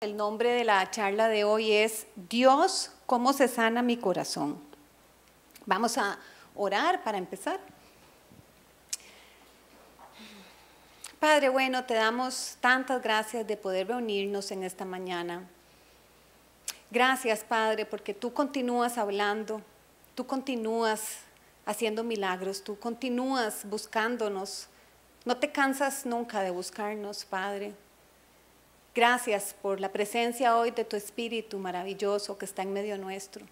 El nombre de la charla de hoy es Dios, ¿cómo se sana mi corazón? Vamos a orar para empezar. Padre bueno, te damos tantas gracias de poder reunirnos en esta mañana. Gracias, Padre, porque tú continúas hablando, tú continúas haciendo milagros, tú continúas buscándonos. No te cansas nunca de buscarnos, Padre. Gracias por la presencia hoy de tu Espíritu maravilloso que está en medio nuestro.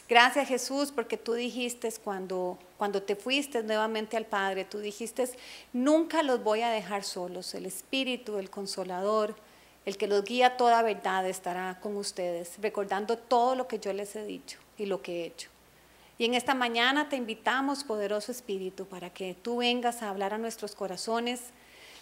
Gracias, Jesús, porque tú dijiste cuando te fuiste nuevamente al Padre, tú dijiste, nunca los voy a dejar solos. El Espíritu, el Consolador, el que los guía a toda verdad estará con ustedes, recordando todo lo que yo les he dicho y lo que he hecho. Y en esta mañana te invitamos, poderoso Espíritu, para que tú vengas a hablar a nuestros corazones,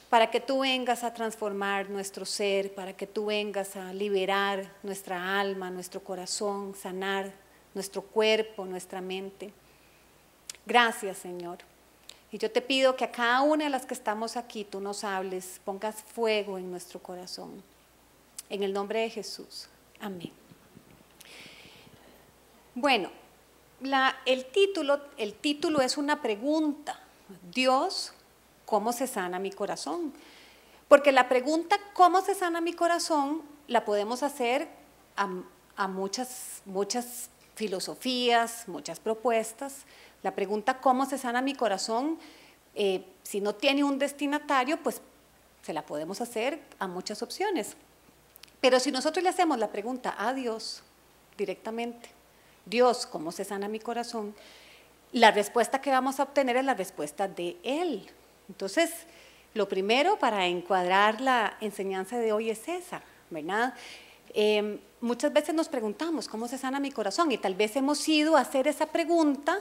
para que tú vengas a transformar nuestro ser, para que tú vengas a liberar nuestra alma, nuestro corazón, sanar nuestro cuerpo, nuestra mente. Gracias, Señor. Y yo te pido que a cada una de las que estamos aquí tú nos hables, pongas fuego en nuestro corazón. En el nombre de Jesús. Amén. Bueno, el título es una pregunta. Dios, ¿cómo se sana mi corazón? Porque la pregunta ¿cómo se sana mi corazón? La podemos hacer a muchas filosofías, muchas propuestas. La pregunta ¿cómo se sana mi corazón? Si no tiene un destinatario, pues se la podemos hacer a muchas opciones. Pero si nosotros le hacemos la pregunta a Dios directamente, Dios, ¿cómo se sana mi corazón? La respuesta que vamos a obtener es la respuesta de Él. Entonces, lo primero para encuadrar la enseñanza de hoy es esa, ¿verdad? Muchas veces nos preguntamos, ¿cómo se sana mi corazón? Y tal vez hemos ido a hacer esa pregunta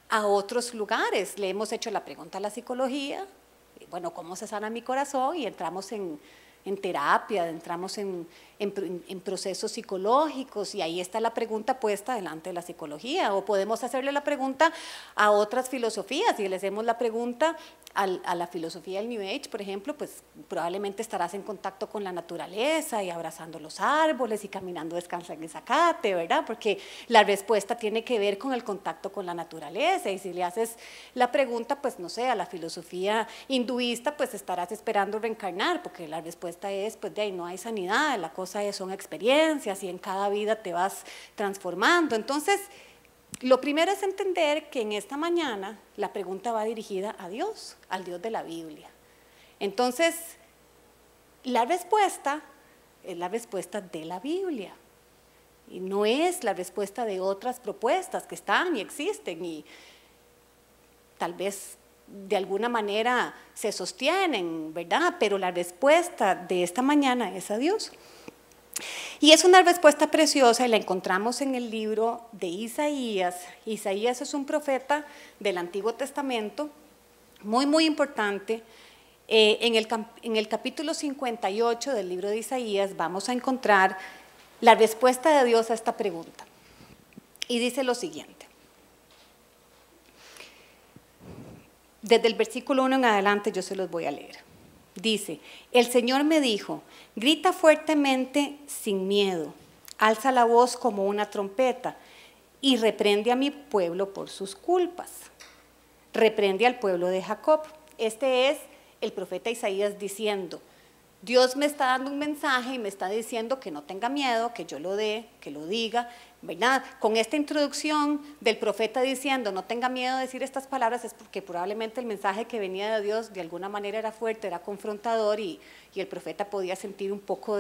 a otros lugares. Le hemos hecho la pregunta a la psicología, bueno, ¿cómo se sana mi corazón? Y entramos en terapia, entramos en procesos psicológicos y ahí está la pregunta puesta delante de la psicología. O podemos hacerle la pregunta a otras filosofías. Si le hacemos la pregunta a la filosofía del New Age, por ejemplo, pues probablemente estarás en contacto con la naturaleza y abrazando los árboles y caminando descalza en el zacate, ¿verdad? Porque la respuesta tiene que ver con el contacto con la naturaleza. Y si le haces la pregunta, pues no sé, a la filosofía hinduista, pues estarás esperando reencarnar, porque la respuesta es, pues de ahí no hay sanidad, la cosa son experiencias y en cada vida te vas transformando. Entonces, lo primero es entender que en esta mañana la pregunta va dirigida a Dios, al Dios de la Biblia. Entonces, la respuesta es la respuesta de la Biblia y no es la respuesta de otras propuestas que están y existen y tal vez de alguna manera se sostienen, ¿verdad? Pero la respuesta de esta mañana es a Dios. Y es una respuesta preciosa y la encontramos en el libro de Isaías. Isaías es un profeta del Antiguo Testamento, muy importante. En el capítulo 58 del libro de Isaías vamos a encontrar la respuesta de Dios a esta pregunta. Y dice lo siguiente. Desde el versículo 1 en adelante yo se los voy a leer. Dice, el Señor me dijo, grita fuertemente sin miedo, alza la voz como una trompeta y reprende a mi pueblo por sus culpas. Reprende al pueblo de Jacob. Este es el profeta Isaías diciendo, Dios me está dando un mensaje y me está diciendo que no tenga miedo, que yo lo dé, que lo diga, ¿verdad? Con esta introducción del profeta diciendo no tenga miedo de decir estas palabras es porque probablemente el mensaje que venía de Dios de alguna manera era fuerte, era confrontador y el profeta podía sentir un poco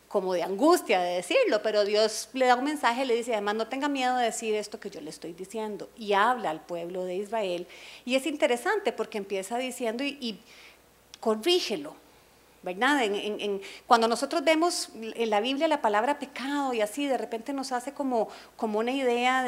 como de angustia de decirlo, pero Dios le da un mensaje y le dice además no tenga miedo de decir esto que yo le estoy diciendo y habla al pueblo de Israel y es interesante porque empieza diciendo y corrígelo. ¿Verdad? Cuando nosotros vemos en la Biblia la palabra pecado y así, de repente nos hace como una idea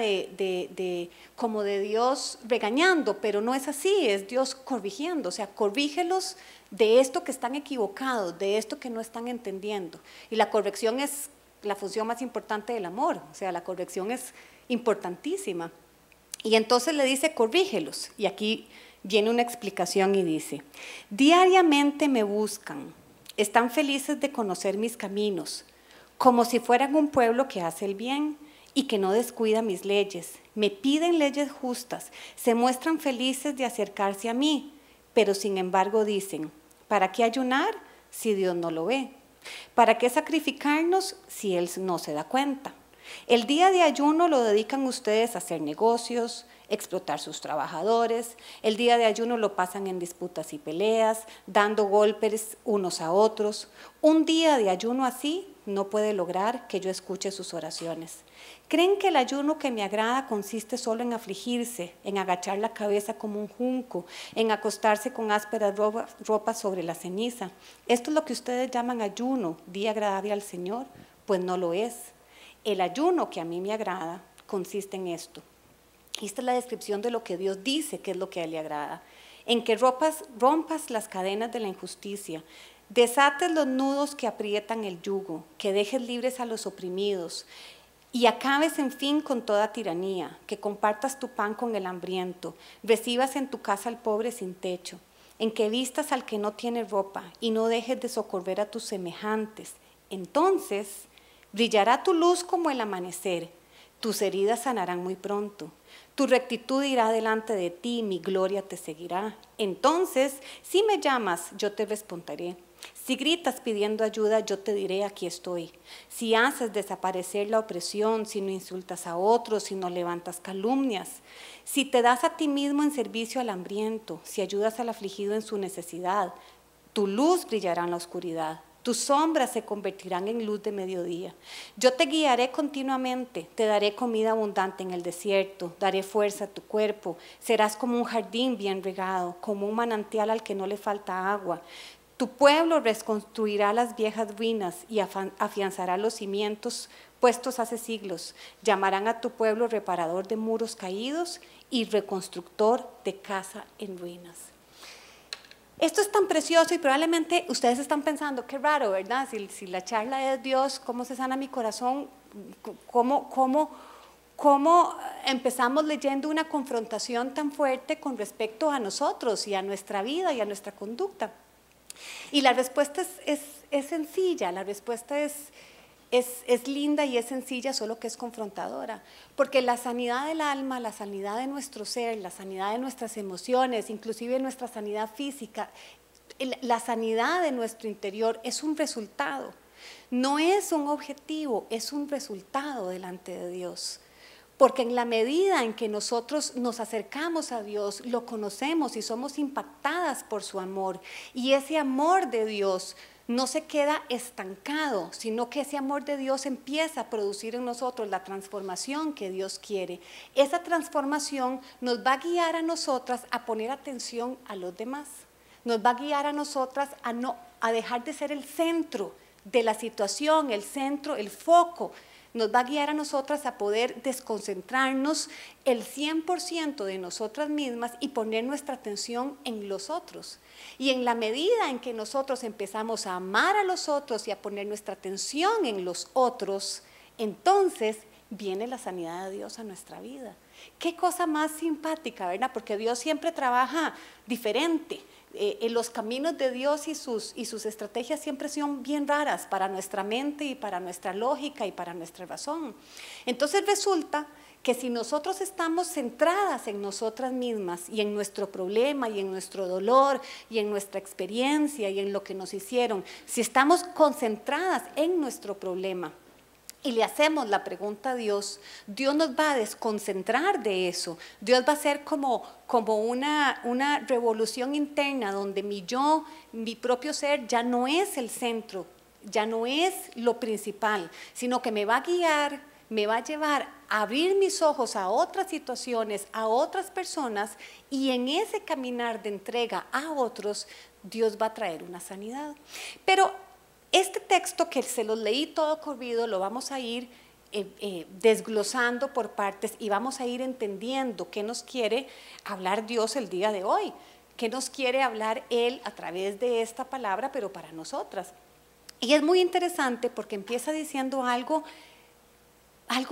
como de Dios regañando, pero no es así, es Dios corrigiendo, o sea, corrígelos de esto que están equivocados, de esto que no están entendiendo. Y la corrección es la función más importante del amor, o sea, la corrección es importantísima. Y entonces le dice, corrígelos, y aquí viene una explicación y dice, diariamente me buscan. Están felices de conocer mis caminos. como si fueran un pueblo que hace el bien y que no descuida mis leyes. Me piden leyes justas, se muestran felices de acercarse a mí, pero sin embargo dicen, ¿para qué ayunar si Dios no lo ve? ¿Para qué sacrificarnos si Él no se da cuenta? El día de ayuno lo dedican ustedes a hacer negocios, explotar sus trabajadores. El día de ayuno lo pasan en disputas y peleas, dando golpes unos a otros. Un día de ayuno así no puede lograr que yo escuche sus oraciones. ¿Creen que el ayuno que me agrada consiste solo en afligirse, en agachar la cabeza como un junco, en acostarse con ásperas ropas sobre la ceniza? ¿Esto es lo que ustedes llaman ayuno, día agradable al Señor? Pues no lo es. El ayuno que a mí me agrada consiste en esto. Esta es la descripción de lo que Dios dice que es lo que a Él le agrada. En que rompas las cadenas de la injusticia, desates los nudos que aprietan el yugo, que dejes libres a los oprimidos y acabes en fin con toda tiranía, que compartas tu pan con el hambriento, recibas en tu casa al pobre sin techo, en que vistas al que no tiene ropa y no dejes de socorrer a tus semejantes. Entonces brillará tu luz como el amanecer, tus heridas sanarán muy pronto, tu rectitud irá delante de ti, mi gloria te seguirá. Entonces, si me llamas, yo te responderé. Si gritas pidiendo ayuda, yo te diré, aquí estoy. Si haces desaparecer la opresión, si no insultas a otros, si no levantas calumnias, si te das a ti mismo en servicio al hambriento, si ayudas al afligido en su necesidad, tu luz brillará en la oscuridad. Tus sombras se convertirán en luz de mediodía. Yo te guiaré continuamente, te daré comida abundante en el desierto, daré fuerza a tu cuerpo, serás como un jardín bien regado, como un manantial al que no le falta agua. Tu pueblo reconstruirá las viejas ruinas y afianzará los cimientos puestos hace siglos. Llamarán a tu pueblo reparador de muros caídos y reconstructor de casa en ruinas. Esto es tan precioso y probablemente ustedes están pensando, qué raro, ¿verdad? Si la charla es Dios, ¿cómo se sana mi corazón? ¿Cómo empezamos leyendo una confrontación tan fuerte con respecto a nosotros y a nuestra vida y a nuestra conducta? Y la respuesta es sencilla, la respuesta es linda y es sencilla, solo que es confrontadora, porque la sanidad del alma, la sanidad de nuestro ser, la sanidad de nuestras emociones, inclusive nuestra sanidad física, la sanidad de nuestro interior es un resultado, no es un objetivo, es un resultado delante de Dios. Porque en la medida en que nosotros nos acercamos a Dios, lo conocemos y somos impactadas por su amor, y ese amor de Dios no se queda estancado, sino que ese amor de Dios empieza a producir en nosotros la transformación que Dios quiere. Esa transformación nos va a guiar a nosotras a poner atención a los demás. Nos va a guiar a nosotras a dejar de ser el centro de la situación, el centro, el foco. Nos va a guiar a nosotras a poder desconcentrarnos el 100% de nosotras mismas y poner nuestra atención en los otros. Y en la medida en que nosotros empezamos a amar a los otros y a poner nuestra atención en los otros, entonces viene la sanidad de Dios a nuestra vida. Qué cosa más simpática, ¿verdad? Porque Dios siempre trabaja diferente. Los caminos de Dios y sus estrategias siempre son bien raras para nuestra mente y para nuestra lógica y para nuestra razón. Entonces resulta que si nosotros estamos centradas en nosotras mismas y en nuestro problema y en nuestro dolor y en nuestra experiencia y en lo que nos hicieron, si estamos concentradas en nuestro problema y le hacemos la pregunta a Dios, Dios nos va a desconcentrar de eso. Dios va a ser como una revolución interna donde mi yo, mi propio ser ya no es el centro, ya no es lo principal, sino que me va a guiar, me va a llevar a abrir mis ojos a otras situaciones, a otras personas, y en ese caminar de entrega a otros, Dios va a traer una sanidad. Pero este texto que se los leí todo corrido, lo vamos a ir desglosando por partes y vamos a ir entendiendo qué nos quiere hablar Dios el día de hoy, qué nos quiere hablar Él a través de esta palabra, pero para nosotras. Y es muy interesante porque empieza diciendo algo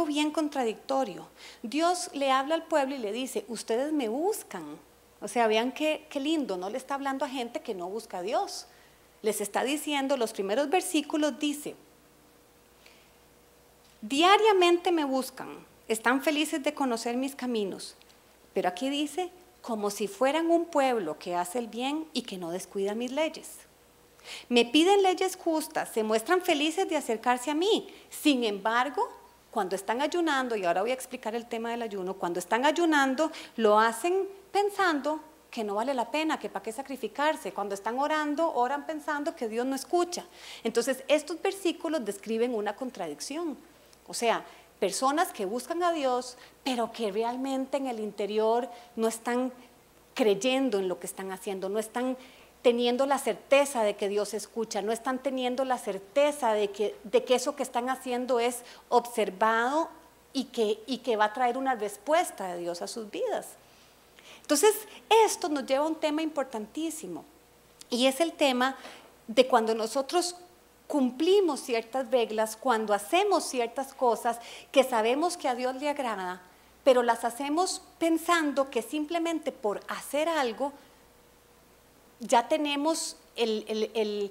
bien contradictorio. Dios le habla al pueblo y le dice, ustedes me buscan. O sea, vean qué lindo, no le está hablando a gente que no busca a Dios. Les está diciendo, los primeros versículos dice, diariamente me buscan, están felices de conocer mis caminos. Pero aquí dice, como si fueran un pueblo que hace el bien y que no descuida mis leyes. Me piden leyes justas, se muestran felices de acercarse a mí. Sin embargo, cuando están ayunando, y ahora voy a explicar el tema del ayuno, cuando están ayunando lo hacen pensando que no vale la pena, que para qué sacrificarse. Cuando están orando, oran pensando que Dios no escucha. Entonces, estos versículos describen una contradicción. O sea, personas que buscan a Dios, pero que realmente en el interior no están creyendo en lo que están haciendo, no están teniendo la certeza de que Dios escucha, no están teniendo la certeza de que eso que están haciendo es observado y que va a traer una respuesta de Dios a sus vidas. Entonces, esto nos lleva a un tema importantísimo, y es el tema de cuando nosotros cumplimos ciertas reglas, cuando hacemos ciertas cosas que sabemos que a Dios le agrada, pero las hacemos pensando que simplemente por hacer algo ya tenemos el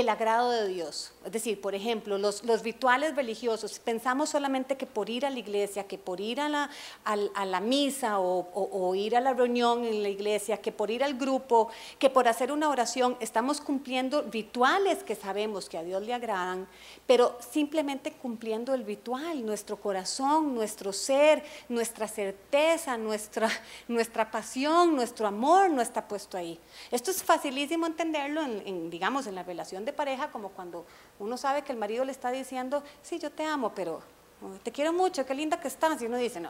agrado de Dios. Es decir, por ejemplo, los rituales religiosos, pensamos solamente que por ir a la iglesia, que por ir a la misa o ir a la reunión en la iglesia, que por ir al grupo, que por hacer una oración, estamos cumpliendo rituales que sabemos que a Dios le agradan, pero simplemente cumpliendo el ritual, nuestro corazón, nuestro ser, nuestra certeza, nuestra pasión, nuestro amor no está puesto ahí. Esto es facilísimo entenderlo digamos, en la relación de pareja, como cuando uno sabe que el marido le está diciendo, sí, yo te amo, pero te quiero mucho, qué linda que estás, y uno dice, no,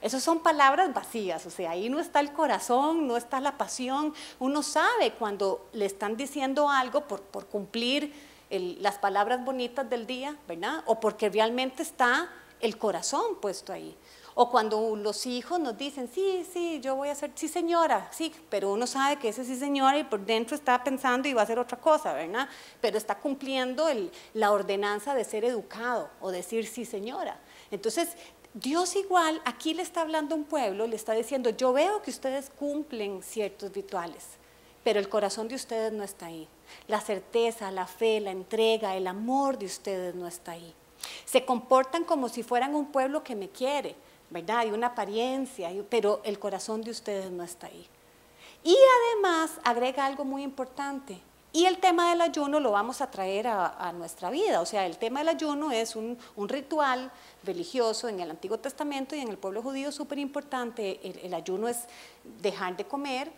esas son palabras vacías, o sea, ahí no está el corazón, no está la pasión. Uno sabe cuando le están diciendo algo por cumplir las palabras bonitas del día, ¿verdad? O porque realmente está el corazón puesto ahí. O cuando los hijos nos dicen, sí, yo voy a hacer, sí señora, sí, pero uno sabe que ese sí señora y por dentro está pensando y va a hacer otra cosa, ¿verdad? Pero está cumpliendo la ordenanza de ser educado o decir sí señora. Entonces, Dios igual aquí le está hablando a un pueblo, le está diciendo, yo veo que ustedes cumplen ciertos rituales, pero el corazón de ustedes no está ahí. La certeza, la fe, la entrega, el amor de ustedes no está ahí. Se comportan como si fueran un pueblo que me quiere, ¿verdad? Hay una apariencia, pero el corazón de ustedes no está ahí. Y además agrega algo muy importante, y el tema del ayuno lo vamos a traer a nuestra vida. O sea, el tema del ayuno es un ritual religioso en el Antiguo Testamento y en el pueblo judío súper importante. El ayuno es dejar de comer,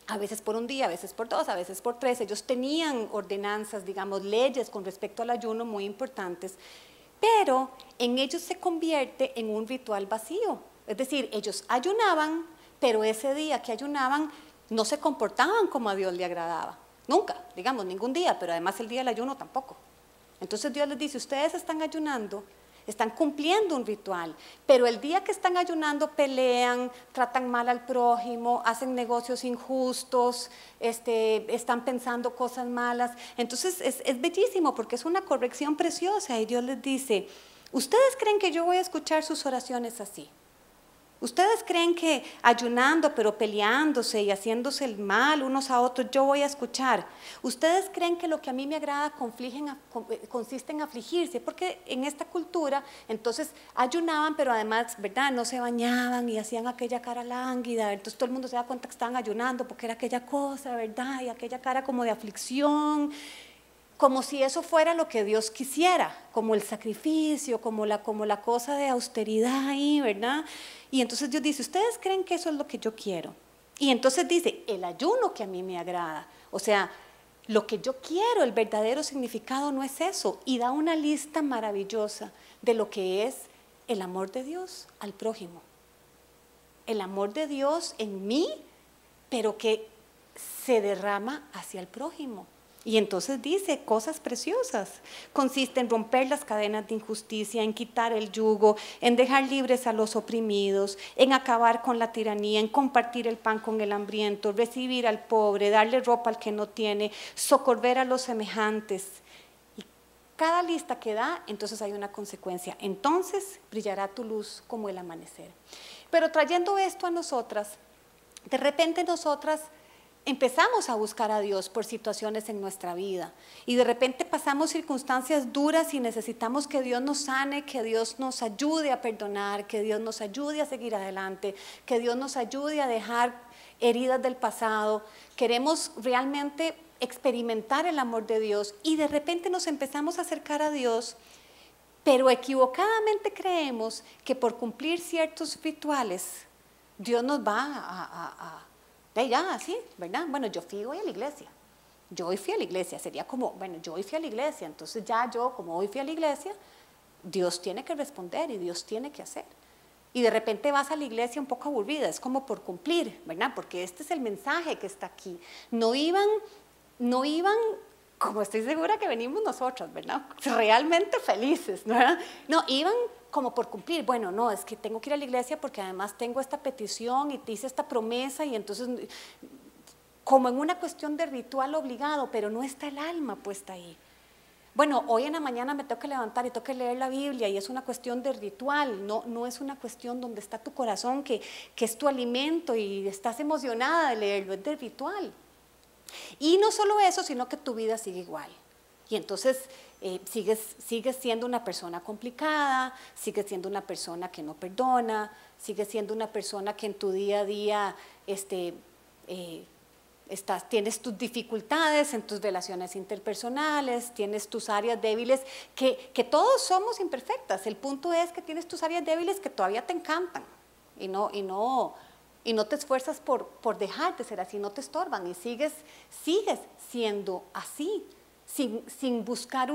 a veces por un día, a veces por 2, a veces por 3. Ellos tenían ordenanzas, digamos, leyes con respecto al ayuno muy importantes, pero en ellos se convierte en un ritual vacío. Es decir, ellos ayunaban, pero ese día que ayunaban no se comportaban como a Dios le agradaba. Nunca, digamos, ningún día, pero además el día del ayuno tampoco. Entonces Dios les dice, ustedes están ayunando, están cumpliendo un ritual, pero el día que están ayunando pelean, tratan mal al prójimo, hacen negocios injustos, están pensando cosas malas. Entonces es bellísimo porque es una corrección preciosa y Dios les dice, ¿ustedes creen que yo voy a escuchar sus oraciones así? ¿Ustedes creen que ayunando pero peleándose y haciéndose el mal unos a otros yo voy a escuchar? ¿Ustedes creen que lo que a mí me agrada consiste en afligirse? Porque en esta cultura entonces ayunaban pero además, ¿verdad? No se bañaban y hacían aquella cara lánguida, entonces todo el mundo se da cuenta que estaban ayunando porque era aquella cosa, ¿verdad? Y aquella cara como de aflicción, como si eso fuera lo que Dios quisiera, como el sacrificio, como la cosa de austeridad ahí, ¿verdad? Y entonces Dios dice, ¿ustedes creen que eso es lo que yo quiero? Y entonces dice, el ayuno que a mí me agrada, o sea, lo que yo quiero, el verdadero significado no es eso, y da una lista maravillosa de lo que es el amor de Dios al prójimo. El amor de Dios en mí, pero que se derrama hacia el prójimo. Y entonces dice cosas preciosas, consiste en romper las cadenas de injusticia, en quitar el yugo, en dejar libres a los oprimidos, en acabar con la tiranía, en compartir el pan con el hambriento, recibir al pobre, darle ropa al que no tiene, socorrer a los semejantes. Y cada lista que da, entonces hay una consecuencia. Entonces brillará tu luz como el amanecer. Pero trayendo esto a nosotras, de repente nosotras empezamos a buscar a Dios por situaciones en nuestra vida y de repente pasamos circunstancias duras y necesitamos que Dios nos sane, que Dios nos ayude a perdonar, que Dios nos ayude a seguir adelante, que Dios nos ayude a dejar heridas del pasado. Queremos realmente experimentar el amor de Dios y de repente nos empezamos a acercar a Dios, pero equivocadamente creemos que por cumplir ciertos rituales Dios nos va ya, así, ¿verdad? Bueno, yo fui hoy a la iglesia. Yo hoy fui a la iglesia. Sería como, bueno, yo hoy fui a la iglesia. Entonces ya yo, como hoy fui a la iglesia, Dios tiene que responder y Dios tiene que hacer. Y de repente vas a la iglesia un poco aburrida. Es como por cumplir, ¿verdad? Porque este es el mensaje que está aquí. No iban, como estoy segura que venimos nosotros, ¿verdad? Realmente felices, ¿verdad? No, iban como por cumplir. Bueno, no, es que tengo que ir a la iglesia porque además tengo esta petición y te hice esta promesa y entonces, como en una cuestión de ritual obligado, pero no está el alma puesta ahí. Bueno, hoy en la mañana me tengo que levantar y tengo que leer la Biblia y es una cuestión de ritual, no es una cuestión donde está tu corazón, que es tu alimento y estás emocionada de leerlo, es de ritual. Y no solo eso, sino que tu vida sigue igual. Y entonces sigues siendo una persona complicada, sigues siendo una persona que no perdona, sigues siendo una persona que en tu día a día tienes tus dificultades en tus relaciones interpersonales, tienes tus áreas débiles, que todos somos imperfectas. El punto es que tienes tus áreas débiles que todavía te encantan y no te esfuerzas por dejar de ser así, no te estorban y sigues siendo así, sin buscar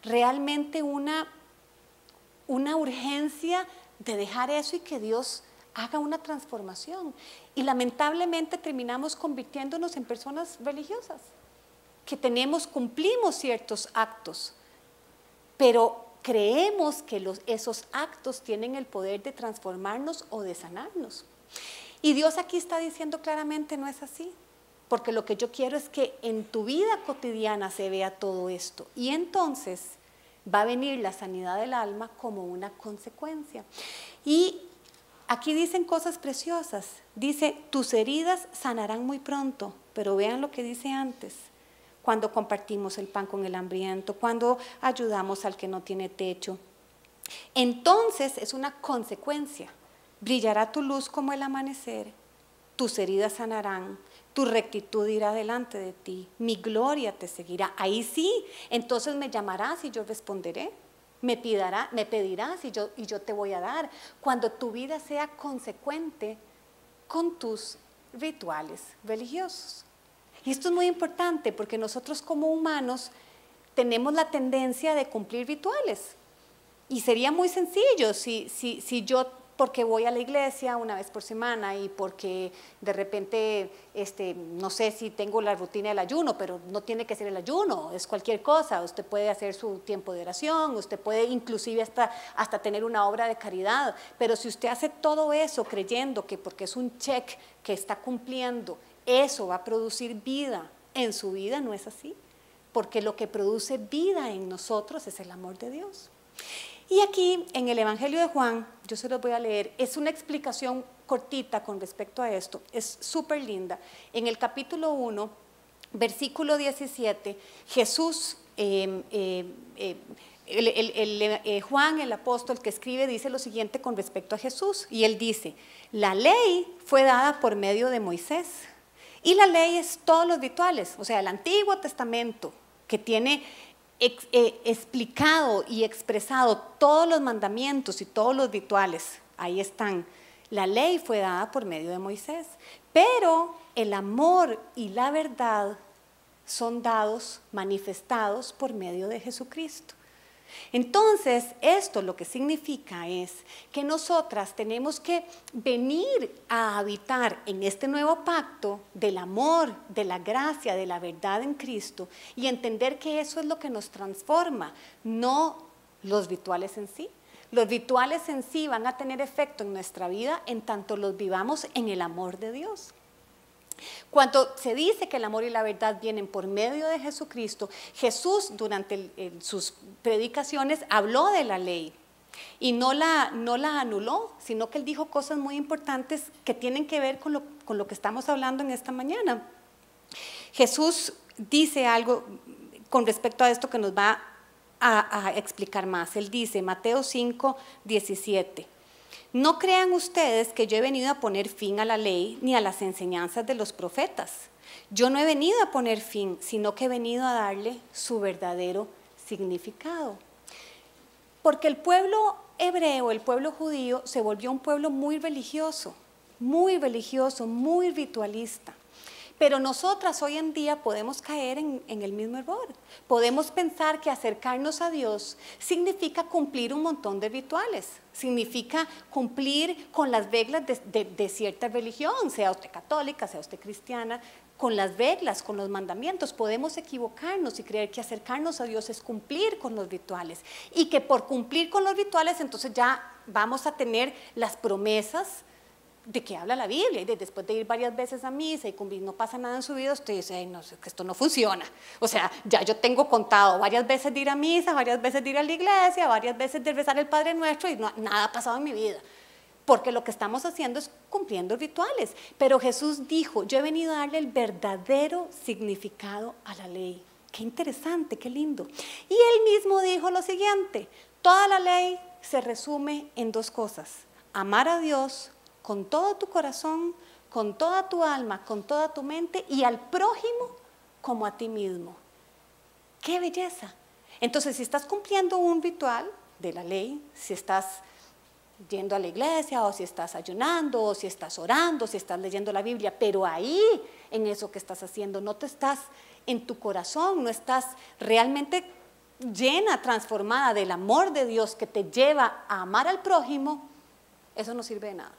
realmente una urgencia de dejar eso y que Dios haga una transformación. Y lamentablemente terminamos convirtiéndonos en personas religiosas, que cumplimos ciertos actos, pero creemos que esos actos tienen el poder de transformarnos o de sanarnos. Y Dios aquí está diciendo claramente, no es así, porque lo que yo quiero es que en tu vida cotidiana se vea todo esto. Y entonces va a venir la sanidad del alma como una consecuencia. Y aquí dicen cosas preciosas. Dice, tus heridas sanarán muy pronto, pero vean lo que dice antes. Cuando compartimos el pan con el hambriento, cuando ayudamos al que no tiene techo. Entonces es una consecuencia. Brillará tu luz como el amanecer, tus heridas sanarán, tu rectitud irá delante de ti, mi gloria te seguirá. Ahí sí, entonces me llamarás y yo responderé, me pedirás y yo te voy a dar. Cuando tu vida sea consecuente con tus rituales religiosos. Y esto es muy importante porque nosotros como humanos tenemos la tendencia de cumplir rituales. Y sería muy sencillo si yo, porque voy a la iglesia una vez por semana y porque de repente, no sé si tengo la rutina del ayuno, pero no tiene que ser el ayuno, es cualquier cosa. Usted puede hacer su tiempo de oración, usted puede inclusive hasta tener una obra de caridad, pero si usted hace todo eso creyendo que porque es un check que está cumpliendo, eso va a producir vida en su vida, no es así, porque lo que produce vida en nosotros es el amor de Dios. Y aquí en el Evangelio de Juan, yo se los voy a leer, es una explicación cortita con respecto a esto, es súper linda. En el capítulo 1, versículo 17, Jesús, Juan el apóstol que escribe dice lo siguiente con respecto a Jesús, y él dice, la ley fue dada por medio de Moisés, y la ley es todos los rituales, o sea, el Antiguo Testamento, que tiene explicado y expresado todos los mandamientos y todos los rituales, ahí están. La ley fue dada por medio de Moisés, pero el amor y la verdad son dados, manifestados por medio de Jesucristo. Entonces, esto lo que significa es que nosotras tenemos que venir a habitar en este nuevo pacto del amor, de la gracia, de la verdad en Cristo y entender que eso es lo que nos transforma, no los rituales en sí. Los rituales en sí van a tener efecto en nuestra vida en tanto los vivamos en el amor de Dios. Cuando se dice que el amor y la verdad vienen por medio de Jesucristo, Jesús durante sus predicaciones habló de la ley y no la anuló, sino que él dijo cosas muy importantes que tienen que ver con lo que estamos hablando en esta mañana. Jesús dice algo con respecto a esto que nos va a explicar más. Él dice, Mateo 5, 17, no crean ustedes que yo he venido a poner fin a la ley ni a las enseñanzas de los profetas. Yo no he venido a poner fin, sino que he venido a darle su verdadero significado. Porque el pueblo hebreo, el pueblo judío, se volvió un pueblo muy religioso, muy ritualista. Pero nosotras hoy en día podemos caer en el mismo error. Podemos pensar que acercarnos a Dios significa cumplir un montón de rituales, significa cumplir con las reglas de cierta religión, sea usted católica, sea usted cristiana, con las reglas, con los mandamientos. Podemos equivocarnos y creer que acercarnos a Dios es cumplir con los rituales y que por cumplir con los rituales entonces ya vamos a tener las promesas de que habla la Biblia, y después de ir varias veces a misa y cumplir, no pasa nada en su vida, usted dice, ay, no, que esto no funciona. O sea, ya yo tengo contado varias veces de ir a misa, varias veces de ir a la iglesia, varias veces de rezar el Padre Nuestro y nada ha pasado en mi vida. Porque lo que estamos haciendo es cumpliendo rituales. Pero Jesús dijo, yo he venido a darle el verdadero significado a la ley. Qué interesante, qué lindo. Y él mismo dijo lo siguiente, toda la ley se resume en dos cosas, amar a Dios con todo tu corazón, con toda tu alma, con toda tu mente y al prójimo como a ti mismo. ¡Qué belleza! Entonces, si estás cumpliendo un ritual de la ley, si estás yendo a la iglesia o si estás ayunando o si estás orando, si estás leyendo la Biblia, pero ahí en eso que estás haciendo no te estás en tu corazón, no estás realmente llena, transformada del amor de Dios que te lleva a amar al prójimo, eso no sirve de nada.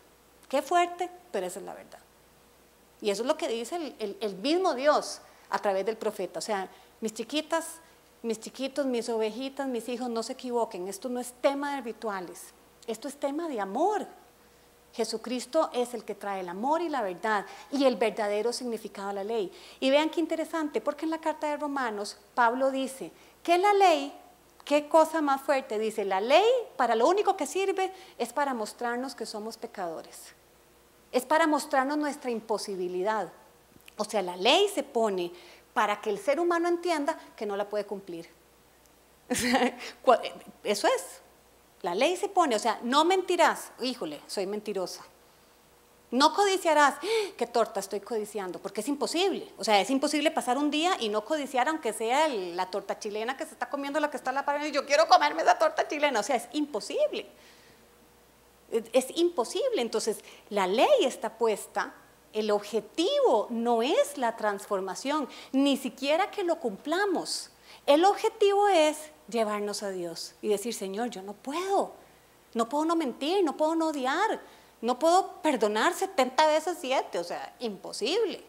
Qué fuerte, pero esa es la verdad. Y eso es lo que dice el mismo Dios a través del profeta. O sea, mis chiquitas, mis chiquitos, mis ovejitas, mis hijos, no se equivoquen. Esto no es tema de rituales. Esto es tema de amor. Jesucristo es el que trae el amor y la verdad y el verdadero significado de la ley. Y vean qué interesante, porque en la carta de Romanos, Pablo dice que la ley, qué cosa más fuerte, dice, la ley para lo único que sirve es para mostrarnos que somos pecadores. Es para mostrarnos nuestra imposibilidad. O sea, la ley se pone para que el ser humano entienda que no la puede cumplir. Eso es. La ley se pone, o sea, no mentirás. Híjole, soy mentirosa. No codiciarás. ¡Qué torta estoy codiciando! Porque es imposible. O sea, es imposible pasar un día y no codiciar, aunque sea la torta chilena que se está comiendo la que está en la pared y yo quiero comerme esa torta chilena. O sea, es imposible. Es imposible. Entonces, la ley está puesta, el objetivo no es la transformación, ni siquiera que lo cumplamos. El objetivo es llevarnos a Dios y decir, Señor, yo no puedo no mentir, no puedo no odiar, no puedo perdonar 70 veces 7, o sea, imposible.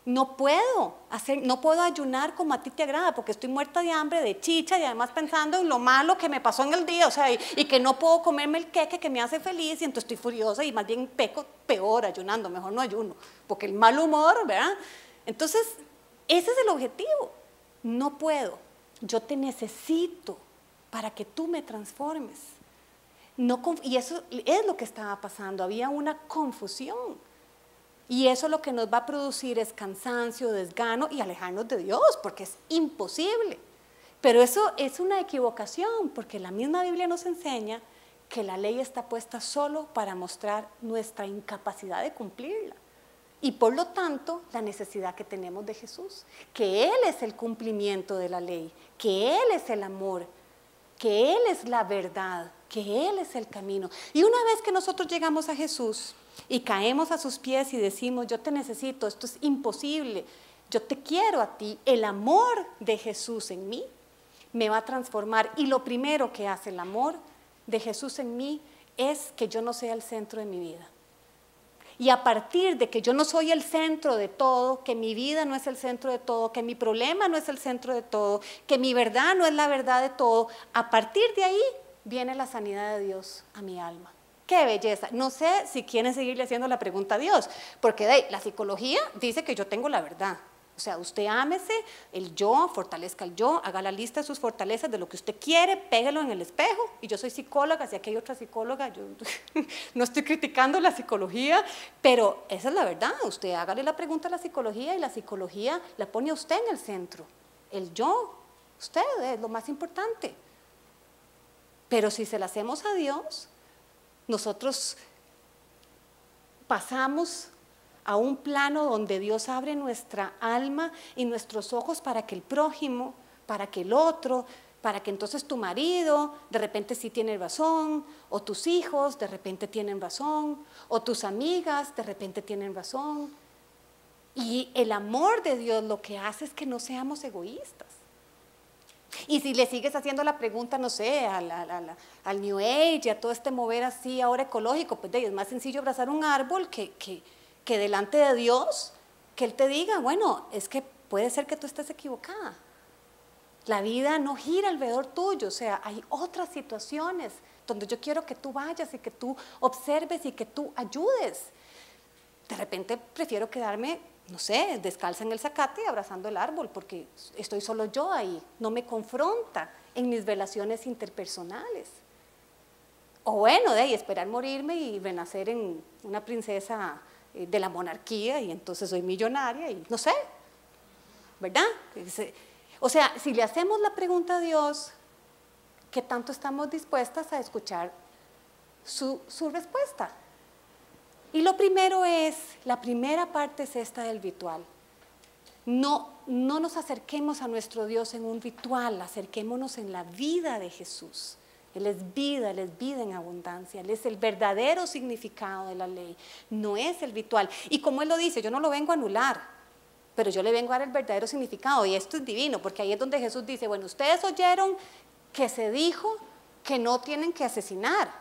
No puedo ayunar como a ti te agrada, porque estoy muerta de hambre, de chicha, y además pensando en lo malo que me pasó en el día, o sea, y que no puedo comerme el queque que me hace feliz, y entonces estoy furiosa, y más bien peco peor ayunando, mejor no ayuno, porque el mal humor, ¿verdad? Entonces, ese es el objetivo. No puedo, yo te necesito para que tú me transformes. Y eso es lo que estaba pasando, había una confusión. Y eso lo que nos va a producir es cansancio, desgano y alejarnos de Dios, porque es imposible. Pero eso es una equivocación, porque la misma Biblia nos enseña que la ley está puesta solo para mostrar nuestra incapacidad de cumplirla. Y por lo tanto, la necesidad que tenemos de Jesús, que Él es el cumplimiento de la ley, que Él es el amor, que Él es la verdad, que Él es el camino. Y una vez que nosotros llegamos a Jesús y caemos a sus pies y decimos, yo te necesito, esto es imposible, yo te quiero a ti, el amor de Jesús en mí me va a transformar. Y lo primero que hace el amor de Jesús en mí es que yo no sea el centro de mi vida. Y a partir de que yo no soy el centro de todo, que mi vida no es el centro de todo, que mi problema no es el centro de todo, que mi verdad no es la verdad de todo, a partir de ahí viene la sanidad de Dios a mi alma. ¡Qué belleza! No sé si quieren seguirle haciendo la pregunta a Dios, porque la psicología dice que yo tengo la verdad. O sea, usted ámese, el yo, fortalezca el yo, haga la lista de sus fortalezas, de lo que usted quiere, péguelo en el espejo. Y yo soy psicóloga, si aquí hay otra psicóloga, yo no estoy criticando la psicología, pero esa es la verdad. Usted hágale la pregunta a la psicología y la psicología la pone a usted en el centro. El yo, usted es lo más importante. Pero si se la hacemos a Dios, nosotros pasamos a un plano donde Dios abre nuestra alma y nuestros ojos para que el prójimo, para que el otro, para que entonces tu marido de repente sí tiene razón, o tus hijos de repente tienen razón, o tus amigas de repente tienen razón. Y el amor de Dios lo que hace es que no seamos egoístas. Y si le sigues haciendo la pregunta, no sé, al New Age, a todo este mover así ahora ecológico, pues es más sencillo abrazar un árbol que delante de Dios, que Él te diga, bueno, es que puede ser que tú estés equivocada. La vida no gira alrededor tuyo, o sea, hay otras situaciones donde yo quiero que tú vayas y que tú observes y que tú ayudes. De repente prefiero quedarme, no sé, descalza en el zacate y abrazando el árbol, porque estoy solo yo ahí, no me confronta en mis relaciones interpersonales. O bueno, de ahí esperar morirme y renacer en una princesa de la monarquía y entonces soy millonaria y no sé, ¿verdad? O sea, si le hacemos la pregunta a Dios, ¿qué tanto estamos dispuestas a escuchar su respuesta? Y lo primero es, la primera parte es esta del ritual. No nos acerquemos a nuestro Dios en un ritual, acerquémonos en la vida de Jesús. Él es vida en abundancia, Él es el verdadero significado de la ley, no es el ritual. Y como Él lo dice, yo no lo vengo a anular, pero yo le vengo a dar el verdadero significado, y esto es divino, porque ahí es donde Jesús dice, bueno, ustedes oyeron que se dijo que no tienen que asesinar,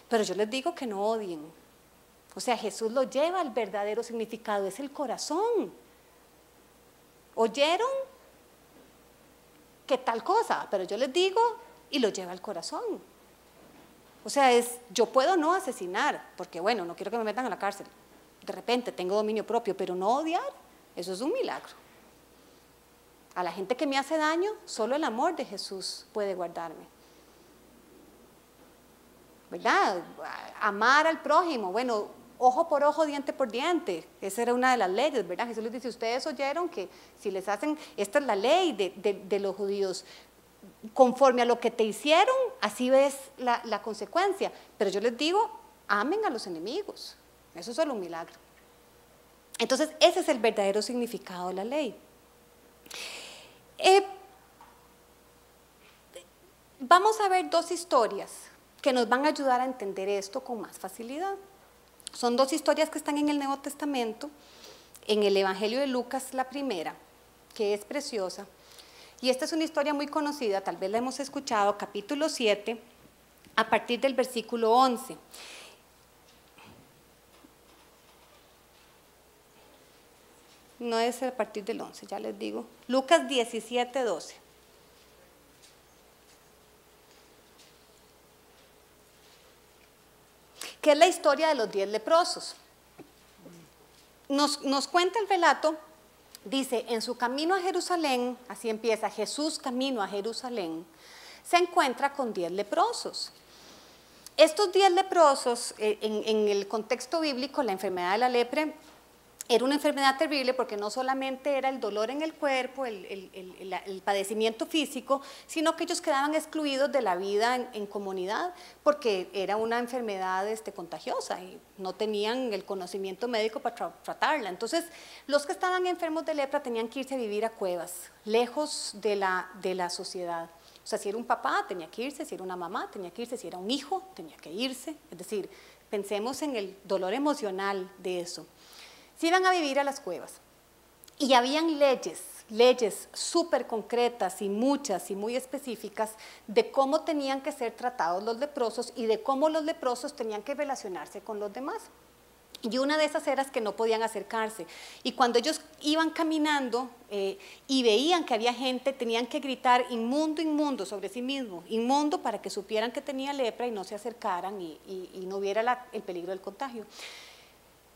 pero yo les digo que no odien. O sea, Jesús lo lleva al verdadero significado, es el corazón. ¿Oyeron que tal cosa? Pero yo les digo y lo lleva al corazón. O sea, yo puedo no asesinar, porque bueno, no quiero que me metan a la cárcel. De repente tengo dominio propio, pero no odiar, eso es un milagro. A la gente que me hace daño, solo el amor de Jesús puede guardarme. ¿Verdad? Amar al prójimo, bueno, ojo por ojo, diente por diente, esa era una de las leyes, ¿verdad? Jesús les dice, ustedes oyeron que si les hacen, esta es la ley de los judíos, conforme a lo que te hicieron, así ves la consecuencia, pero yo les digo, amen a los enemigos, eso es solo un milagro. Entonces, ese es el verdadero significado de la ley. Vamos a ver dos historias que nos van a ayudar a entender esto con más facilidad. Son dos historias que están en el Nuevo Testamento, en el Evangelio de Lucas la primera, que es preciosa, y esta es una historia muy conocida, tal vez la hemos escuchado, capítulo 7, a partir del versículo 11. No es a partir del 11, ya les digo. Lucas 17, 12. Que es la historia de los 10 leprosos. Nos cuenta el relato, dice, en su camino a Jerusalén, así empieza, Jesús camino a Jerusalén, se encuentra con 10 leprosos. Estos 10 leprosos, en el contexto bíblico, la enfermedad de la lepra era una enfermedad terrible porque no solamente era el dolor en el cuerpo, el padecimiento físico, sino que ellos quedaban excluidos de la vida en comunidad porque era una enfermedad contagiosa y no tenían el conocimiento médico para tratarla. Entonces, los que estaban enfermos de lepra tenían que irse a vivir a cuevas, lejos de la sociedad. O sea, si era un papá, tenía que irse, si era una mamá, tenía que irse, si era un hijo, tenía que irse. Es decir, pensemos en el dolor emocional de eso. Se iban a vivir a las cuevas y habían leyes súper concretas y muchas y muy específicas de cómo tenían que ser tratados los leprosos y de cómo los leprosos tenían que relacionarse con los demás. Y una de esas era que no podían acercarse. Y cuando ellos iban caminando y veían que había gente, tenían que gritar inmundo, inmundo sobre sí mismo, inmundo para que supieran que tenía lepra y no se acercaran y no hubiera el peligro del contagio.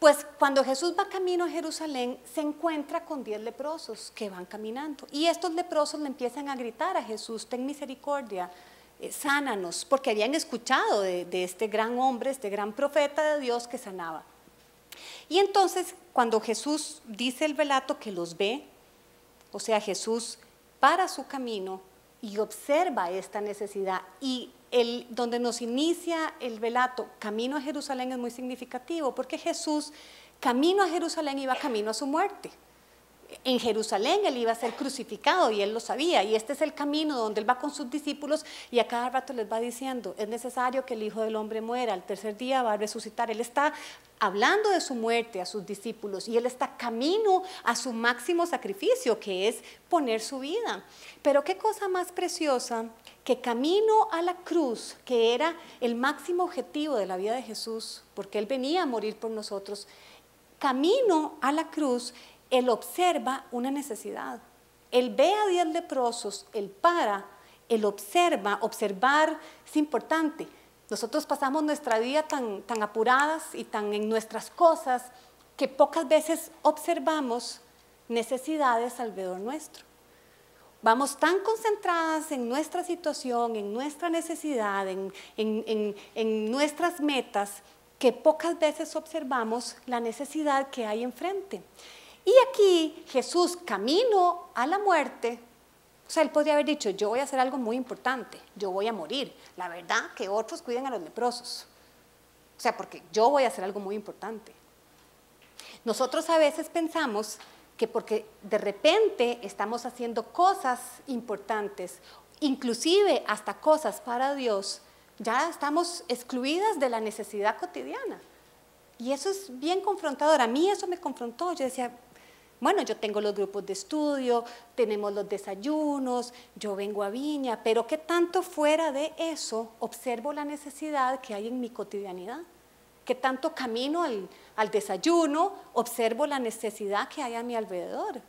Pues cuando Jesús va camino a Jerusalén, se encuentra con 10 leprosos que van caminando. Y estos leprosos le empiezan a gritar a Jesús: ten misericordia, sánanos, porque habían escuchado de este gran hombre, este gran profeta de Dios que sanaba. Y entonces, cuando Jesús dice el relato que los ve, o sea, Jesús para su camino y observa esta necesidad, y donde nos inicia el relato, camino a Jerusalén, es muy significativo, porque Jesús, camino a Jerusalén, iba camino a su muerte. En Jerusalén él iba a ser crucificado y él lo sabía, y este es el camino donde él va con sus discípulos y a cada rato les va diciendo: es necesario que el Hijo del Hombre muera, al tercer día va a resucitar. Él está hablando de su muerte a sus discípulos y él está camino a su máximo sacrificio, que es poner su vida. Pero qué cosa más preciosa que camino a la cruz, que era el máximo objetivo de la vida de Jesús, porque él venía a morir por nosotros. Camino a la cruz, él observa una necesidad. Él ve a 10 leprosos, él para, él observa. Observar es importante. Nosotros pasamos nuestra vida tan apuradas y tan en nuestras cosas que pocas veces observamos necesidades alrededor nuestro. Vamos tan concentradas en nuestra situación, en nuestra necesidad, en nuestras metas, que pocas veces observamos la necesidad que hay enfrente. Y aquí Jesús, camino a la muerte, o sea, él podría haber dicho: yo voy a hacer algo muy importante, yo voy a morir. La verdad, que otros cuiden a los leprosos. O sea, porque yo voy a hacer algo muy importante. Nosotros a veces pensamos que porque de repente estamos haciendo cosas importantes, inclusive hasta cosas para Dios, ya estamos excluidas de la necesidad cotidiana. Y eso es bien confrontador. A mí eso me confrontó. Yo decía: bueno, yo tengo los grupos de estudio, tenemos los desayunos, yo vengo a Viña, pero ¿qué tanto fuera de eso observo la necesidad que hay en mi cotidianidad? ¿Qué tanto camino al desayuno observo la necesidad que hay a mi alrededor?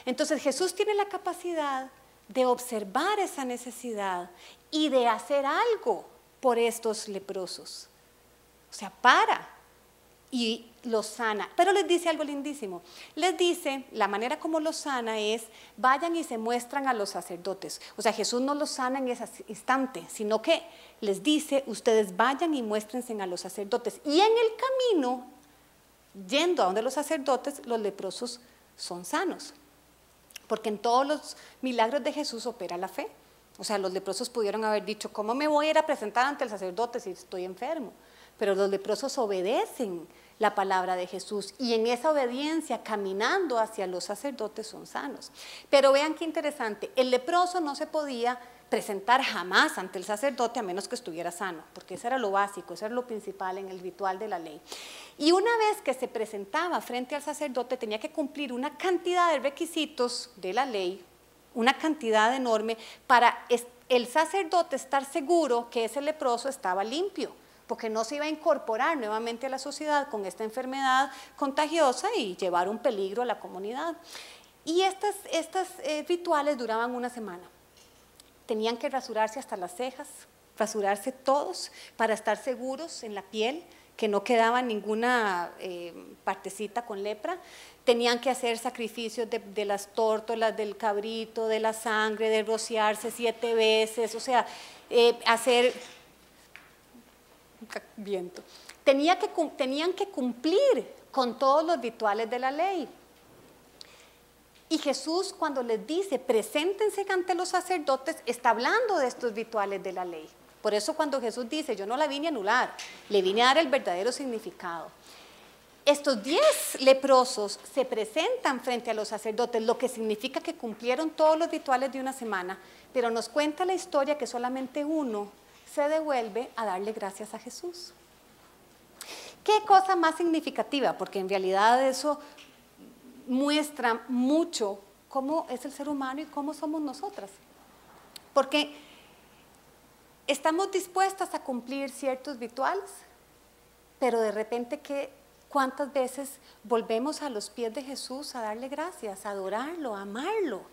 Entonces Jesús tiene la capacidad de observar esa necesidad y de hacer algo por estos leprosos. O sea, para y los sana. Pero les dice algo lindísimo. Les dice, la manera como los sana es: vayan y se muestran a los sacerdotes. O sea, Jesús no los sana en ese instante, sino que les dice: ustedes vayan y muéstrense a los sacerdotes. Y en el camino, yendo a donde los sacerdotes, los leprosos son sanos. Porque en todos los milagros de Jesús opera la fe. O sea, los leprosos pudieron haber dicho: ¿cómo me voy a ir a presentar ante el sacerdote si estoy enfermo? Pero los leprosos obedecen la palabra de Jesús y en esa obediencia, caminando hacia los sacerdotes, son sanos. Pero vean qué interesante, el leproso no se podía presentar jamás ante el sacerdote a menos que estuviera sano, porque eso era lo básico, eso era lo principal en el ritual de la ley. Y una vez que se presentaba frente al sacerdote, tenía que cumplir una cantidad de requisitos de la ley, una cantidad enorme, para el sacerdote estar seguro que ese leproso estaba limpio, porque no se iba a incorporar nuevamente a la sociedad con esta enfermedad contagiosa y llevar un peligro a la comunidad. Y estos rituales duraban una semana. Tenían que rasurarse hasta las cejas, rasurarse todos para estar seguros en la piel, que no quedaba ninguna partecita con lepra. Tenían que hacer sacrificios de las tórtolas, del cabrito, de la sangre, de rociarse 7 veces, o sea, hacer viento. Tenían que cumplir con todos los rituales de la ley. Y Jesús, cuando les dice: preséntense ante los sacerdotes, está hablando de estos rituales de la ley. Por eso cuando Jesús dice: yo no la vine a anular, le vine a dar el verdadero significado. Estos 10 leprosos se presentan frente a los sacerdotes, lo que significa que cumplieron todos los rituales de una semana, pero nos cuenta la historia que solamente uno se devuelve a darle gracias a Jesús. ¿Qué cosa más significativa? Porque en realidad eso muestra mucho cómo es el ser humano y cómo somos nosotras. Porque estamos dispuestas a cumplir ciertos rituales, pero de repente, ¿cuántas veces volvemos a los pies de Jesús a darle gracias, a adorarlo, a amarlo?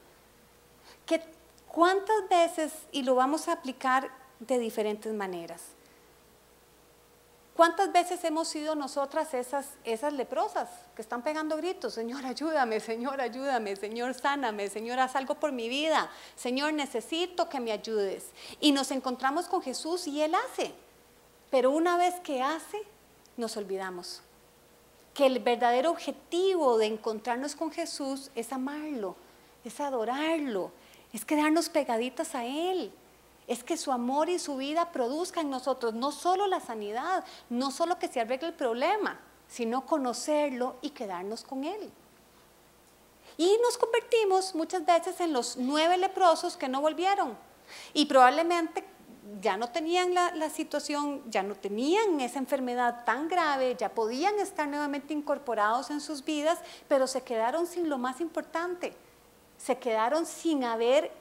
¿Cuántas veces, y lo vamos a aplicar de diferentes maneras, ¿Cuántas veces hemos sido nosotras esas leprosas que están pegando gritos? Señor, ayúdame, Señor, sáname, Señor, haz algo por mi vida, Señor, necesito que me ayudes. Y nos encontramos con Jesús y Él hace, pero una vez que hace, nos olvidamos. Que el verdadero objetivo de encontrarnos con Jesús es amarlo, es adorarlo, es quedarnos pegaditas a Él. Es que su amor y su vida produzcan en nosotros no solo la sanidad, no solo que se arregle el problema, sino conocerlo y quedarnos con Él. Y nos convertimos muchas veces en los 9 leprosos que no volvieron. Y probablemente ya no tenían la situación, ya no tenían esa enfermedad tan grave, ya podían estar nuevamente incorporados en sus vidas, pero se quedaron sin lo más importante. Se quedaron sin haber,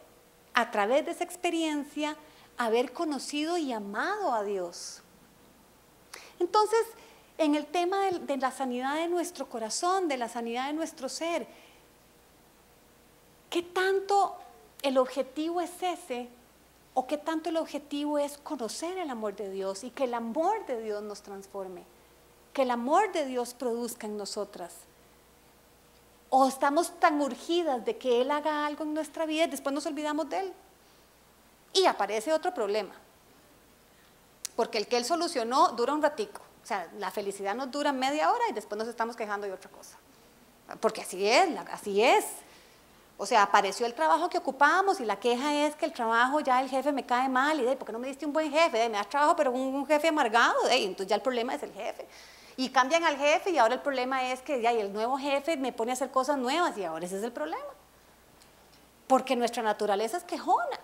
a través de esa experiencia, haber conocido y amado a Dios. Entonces, en el tema de la sanidad de nuestro corazón, de la sanidad de nuestro ser, ¿qué tanto el objetivo es ese? ¿O qué tanto el objetivo es conocer el amor de Dios y que el amor de Dios nos transforme? Que el amor de Dios produzca en nosotras. ¿O estamos tan urgidas de que Él haga algo en nuestra vida y después nos olvidamos de Él? Y aparece otro problema. Porque el que Él solucionó dura un ratico. O sea, la felicidad nos dura media hora y después nos estamos quejando de otra cosa. Porque así es, así es. O sea, apareció el trabajo que ocupábamos y la queja es que el trabajo, ya el jefe me cae mal, y ¿por qué no me diste un buen jefe? Me das trabajo, pero un jefe amargado, entonces ya el problema es el jefe. Y cambian al jefe y ahora el problema es que ya, y el nuevo jefe me pone a hacer cosas nuevas y ahora ese es el problema. Porque nuestra naturaleza es quejona.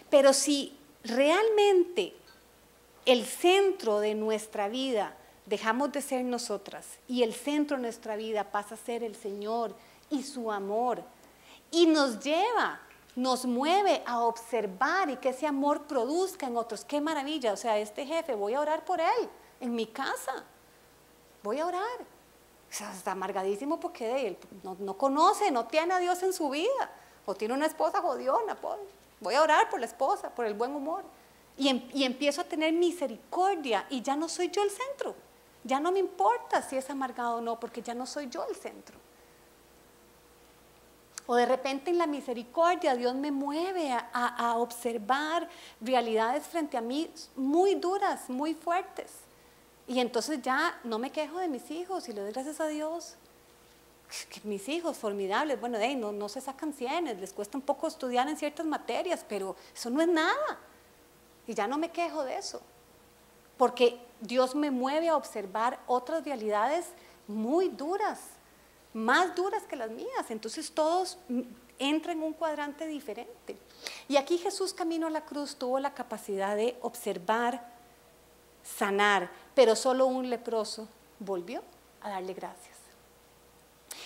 Pero si realmente el centro de nuestra vida dejamos de ser nosotras y el centro de nuestra vida pasa a ser el Señor y su amor, y nos lleva, nos mueve a observar y que ese amor produzca en otros. ¡Qué maravilla! O sea, este jefe, voy a orar por él, en mi casa, voy a orar. O sea, está amargadísimo porque él no conoce, no tiene a Dios en su vida, o tiene una esposa jodiona, pobre. Voy a orar por la esposa, por el buen humor. Y empiezo a tener misericordia y ya no soy yo el centro. Ya no me importa si es amargado o no, porque ya no soy yo el centro. O de repente en la misericordia Dios me mueve a observar realidades frente a mí muy duras, muy fuertes. Y entonces ya no me quejo de mis hijos y le doy gracias a Dios. Que mis hijos, formidables, bueno, no se sacan 100, les cuesta un poco estudiar en ciertas materias, pero eso no es nada. Y ya no me quejo de eso. Porque Dios me mueve a observar otras realidades muy duras, más duras que las mías, entonces todos entran en un cuadrante diferente. Y aquí Jesús camino a la cruz tuvo la capacidad de observar, sanar, pero solo un leproso volvió a darle gracias.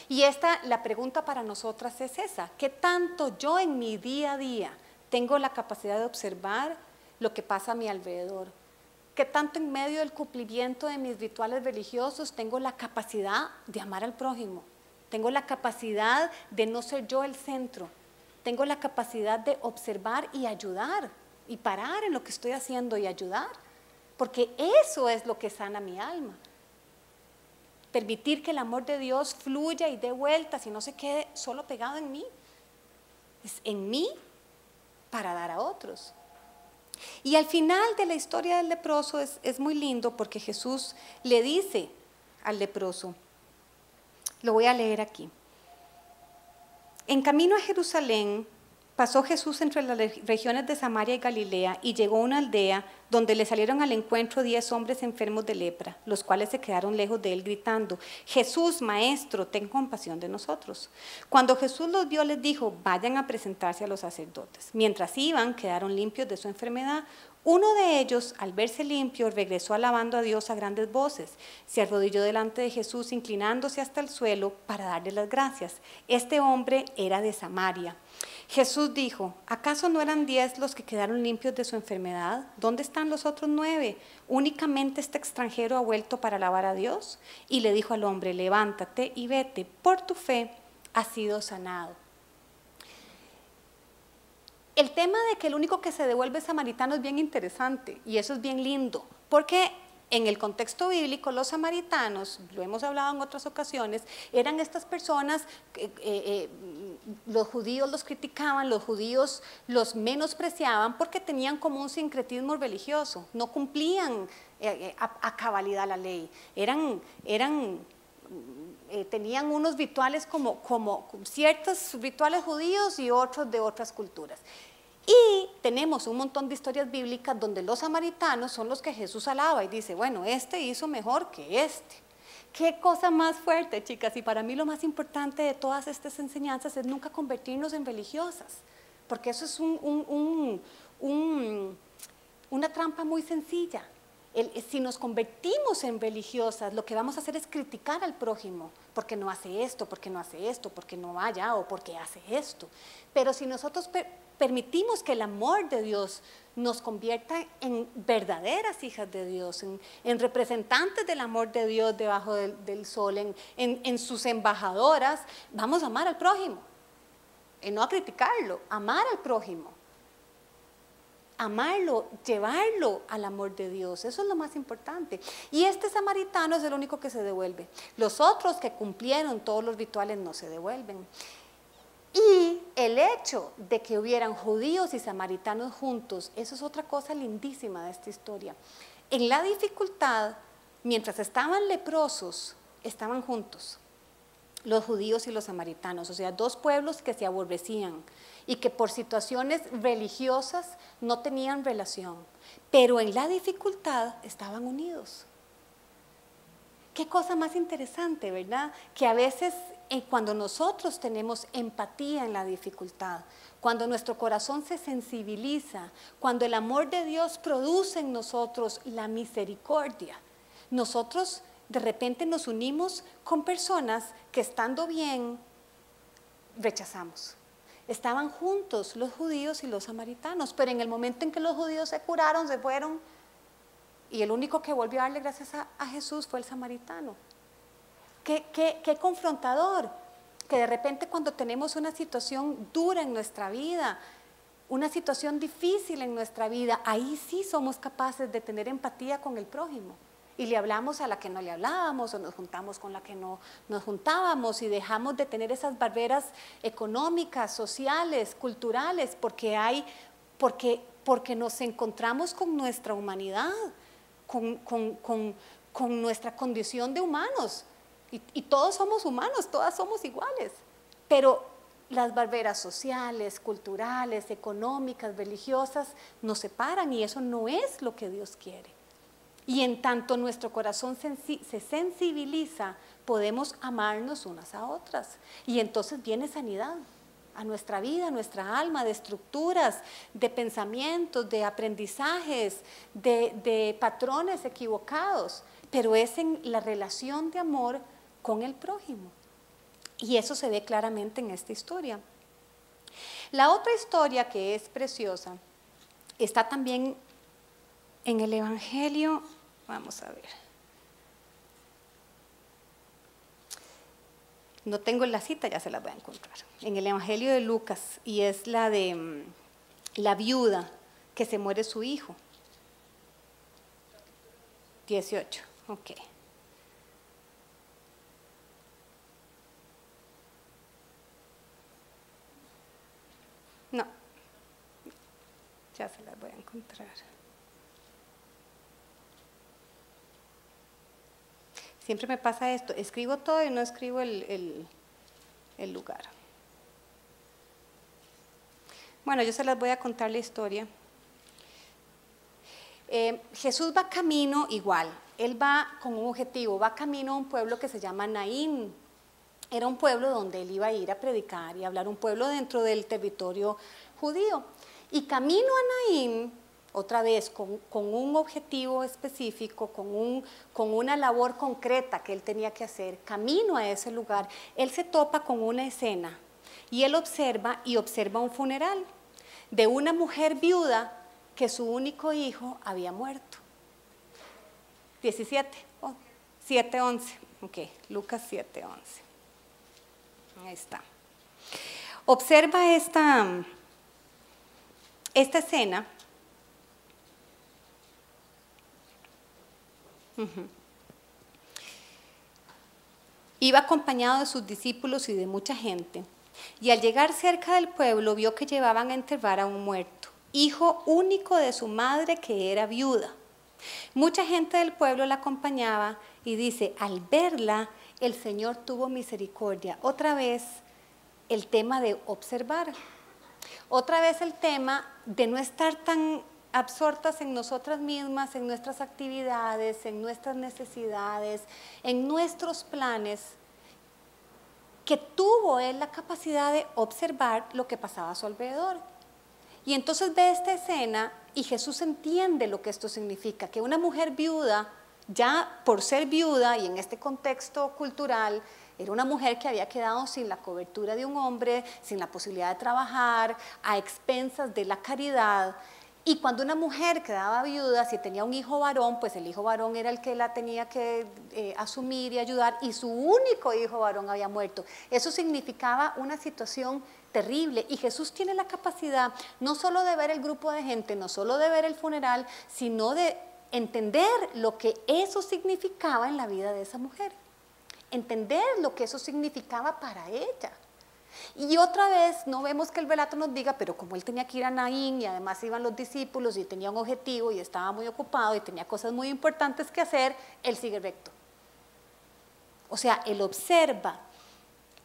Y la pregunta para nosotras es esa: ¿qué tanto yo en mi día a día tengo la capacidad de observar lo que pasa a mi alrededor? ¿Qué tanto en medio del cumplimiento de mis rituales religiosos tengo la capacidad de amar al prójimo? Tengo la capacidad de no ser yo el centro. Tengo la capacidad de observar y ayudar y parar en lo que estoy haciendo y ayudar. Porque eso es lo que sana mi alma. Permitir que el amor de Dios fluya y dé vueltas y no se quede solo pegado en mí. Es en mí para dar a otros. Y al final de la historia del leproso es muy lindo porque Jesús le dice al leproso, lo voy a leer aquí. En camino a Jerusalén, pasó Jesús entre las regiones de Samaria y Galilea y llegó a una aldea donde le salieron al encuentro 10 hombres enfermos de lepra, los cuales se quedaron lejos de él gritando, Jesús, Maestro, ten compasión de nosotros. Cuando Jesús los vio, les dijo, vayan a presentarse a los sacerdotes. Mientras iban, quedaron limpios de su enfermedad. Uno de ellos, al verse limpio, regresó alabando a Dios a grandes voces. Se arrodilló delante de Jesús, inclinándose hasta el suelo para darle las gracias. Este hombre era de Samaria. Jesús dijo, ¿acaso no eran 10 los que quedaron limpios de su enfermedad? ¿Dónde están los otros 9? ¿Únicamente este extranjero ha vuelto para alabar a Dios? Y le dijo al hombre, levántate y vete, por tu fe has sido sanado. El tema de que el único que se devuelve es samaritano es bien interesante y eso es bien lindo, porque En el contexto bíblico, los samaritanos, lo hemos hablado en otras ocasiones, eran estas personas, los judíos los criticaban, los judíos los menospreciaban porque tenían como un sincretismo religioso, no cumplían a cabalidad la ley, tenían unos rituales como ciertos rituales judíos y otros de otras culturas. Y tenemos un montón de historias bíblicas donde los samaritanos son los que Jesús alaba y dice, bueno, este hizo mejor que este. Qué cosa más fuerte, chicas, y para mí lo más importante de todas estas enseñanzas es nunca convertirnos en religiosas, porque eso es una trampa muy sencilla. Si nos convertimos en religiosas, lo que vamos a hacer es criticar al prójimo, porque no hace esto, porque no hace esto, porque no va allá o porque hace esto. Pero si nosotros permitimos que el amor de Dios nos convierta en verdaderas hijas de Dios, en representantes del amor de Dios debajo del sol, en sus embajadoras, vamos a amar al prójimo, y no a criticarlo, amar al prójimo. Amarlo, llevarlo al amor de Dios, eso es lo más importante. Y este samaritano es el único que se devuelve. Los otros que cumplieron todos los rituales no se devuelven. Y el hecho de que hubieran judíos y samaritanos juntos, eso es otra cosa lindísima de esta historia. En la dificultad, mientras estaban leprosos, estaban juntos, los judíos y los samaritanos, o sea, dos pueblos que se aborrecían y que por situaciones religiosas no tenían relación, pero en la dificultad estaban unidos. Qué cosa más interesante, ¿verdad? Que a veces cuando nosotros tenemos empatía en la dificultad, cuando nuestro corazón se sensibiliza, cuando el amor de Dios produce en nosotros la misericordia, nosotros de repente nos unimos con personas que estando bien rechazamos. Estaban juntos los judíos y los samaritanos, pero en el momento en que los judíos se curaron, se fueron, y el único que volvió a darle gracias a Jesús fue el samaritano. Qué confrontador, que de repente cuando tenemos una situación dura en nuestra vida, una situación difícil en nuestra vida, ahí sí somos capaces de tener empatía con el prójimo. Y le hablamos a la que no le hablábamos, o nos juntamos con la que no nos juntábamos, y dejamos de tener esas barreras económicas, sociales, culturales, porque nos encontramos con nuestra humanidad, con nuestra condición de humanos. Y todos somos humanos, todas somos iguales. Pero las barreras sociales, culturales, económicas, religiosas nos separan, y eso no es lo que Dios quiere. Y en tanto nuestro corazón se sensibiliza, podemos amarnos unas a otras. Y entonces viene sanidad a nuestra vida, a nuestra alma, de estructuras, de pensamientos, de aprendizajes, de patrones equivocados. Pero es en la relación de amor con el prójimo. Y eso se ve claramente en esta historia. La otra historia que es preciosa está también en el Evangelio. Vamos a ver. No tengo la cita, ya se la voy a encontrar. En el Evangelio de Lucas, y es la de la viuda que se muere su hijo. 18, ok. No, ya se la voy a encontrar. Siempre me pasa esto, escribo todo y no escribo el lugar. Bueno, yo se las voy a contar la historia. Jesús va camino igual, él va con un objetivo, va camino a un pueblo que se llama Naín. Era un pueblo donde él iba a ir a predicar y hablar, un pueblo dentro del territorio judío. Y camino a Naín, otra vez con un objetivo específico, con una labor concreta que él tenía que hacer, camino a ese lugar, él se topa con una escena y él observa un funeral de una mujer viuda que su único hijo había muerto. 17, 7:11, ok, Lucas 7:11. Ahí está. Observa esta escena. Iba acompañado de sus discípulos y de mucha gente, y al llegar cerca del pueblo vio que llevaban a enterrar a un muerto, hijo único de su madre que era viuda. Mucha gente del pueblo la acompañaba y dice, al verla, el Señor tuvo misericordia. Otra vez el tema de observar, otra vez el tema de no estar tan absortas en nosotras mismas, en nuestras actividades, en nuestras necesidades, en nuestros planes, que tuvo él la capacidad de observar lo que pasaba a su alrededor. Y entonces ve esta escena y Jesús entiende lo que esto significa, que una mujer viuda, ya por ser viuda y en este contexto cultural, era una mujer que había quedado sin la cobertura de un hombre, sin la posibilidad de trabajar, a expensas de la caridad. Y cuando una mujer quedaba viuda, si tenía un hijo varón, pues el hijo varón era el que la tenía que asumir y ayudar, y su único hijo varón había muerto. Eso significaba una situación terrible, y Jesús tiene la capacidad no solo de ver el grupo de gente, no solo de ver el funeral, sino de entender lo que eso significaba en la vida de esa mujer, entender lo que eso significaba para ella. Y otra vez no vemos que el relato nos diga, pero como él tenía que ir a Naín y además iban los discípulos y tenía un objetivo y estaba muy ocupado y tenía cosas muy importantes que hacer, él sigue recto. O sea, él observa,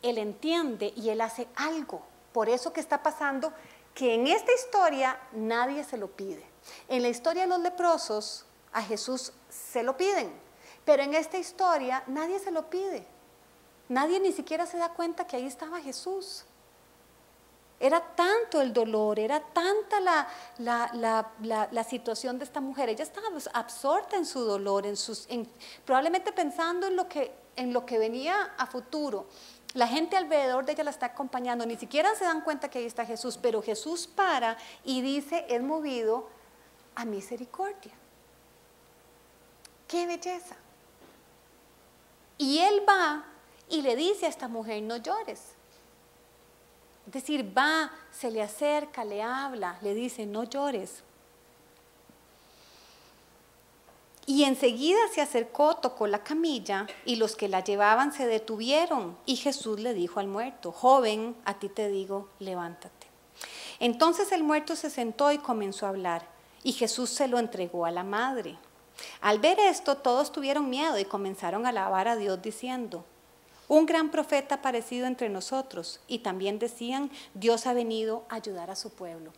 él entiende y él hace algo. Por eso que está pasando, que en esta historia nadie se lo pide. En la historia de los leprosos a Jesús se lo piden, pero en esta historia nadie se lo pide. Nadie ni siquiera se da cuenta que ahí estaba Jesús. Era tanto el dolor, era tanta la situación de esta mujer. Ella estaba absorta en su dolor, probablemente pensando en lo que venía a futuro. La gente alrededor de ella la está acompañando, ni siquiera se dan cuenta que ahí está Jesús, pero Jesús para y dice, es movido a misericordia. ¡Qué belleza! Y él va y le dice a esta mujer, no llores. Es decir, va, se le acerca, le habla, le dice, no llores. Y enseguida se acercó, tocó la camilla y los que la llevaban se detuvieron. Y Jesús le dijo al muerto, joven, a ti te digo, levántate. Entonces el muerto se sentó y comenzó a hablar. Y Jesús se lo entregó a la madre. Al ver esto, todos tuvieron miedo y comenzaron a alabar a Dios diciendo, un gran profeta ha aparecido entre nosotros, y también decían, Dios ha venido a ayudar a su pueblo.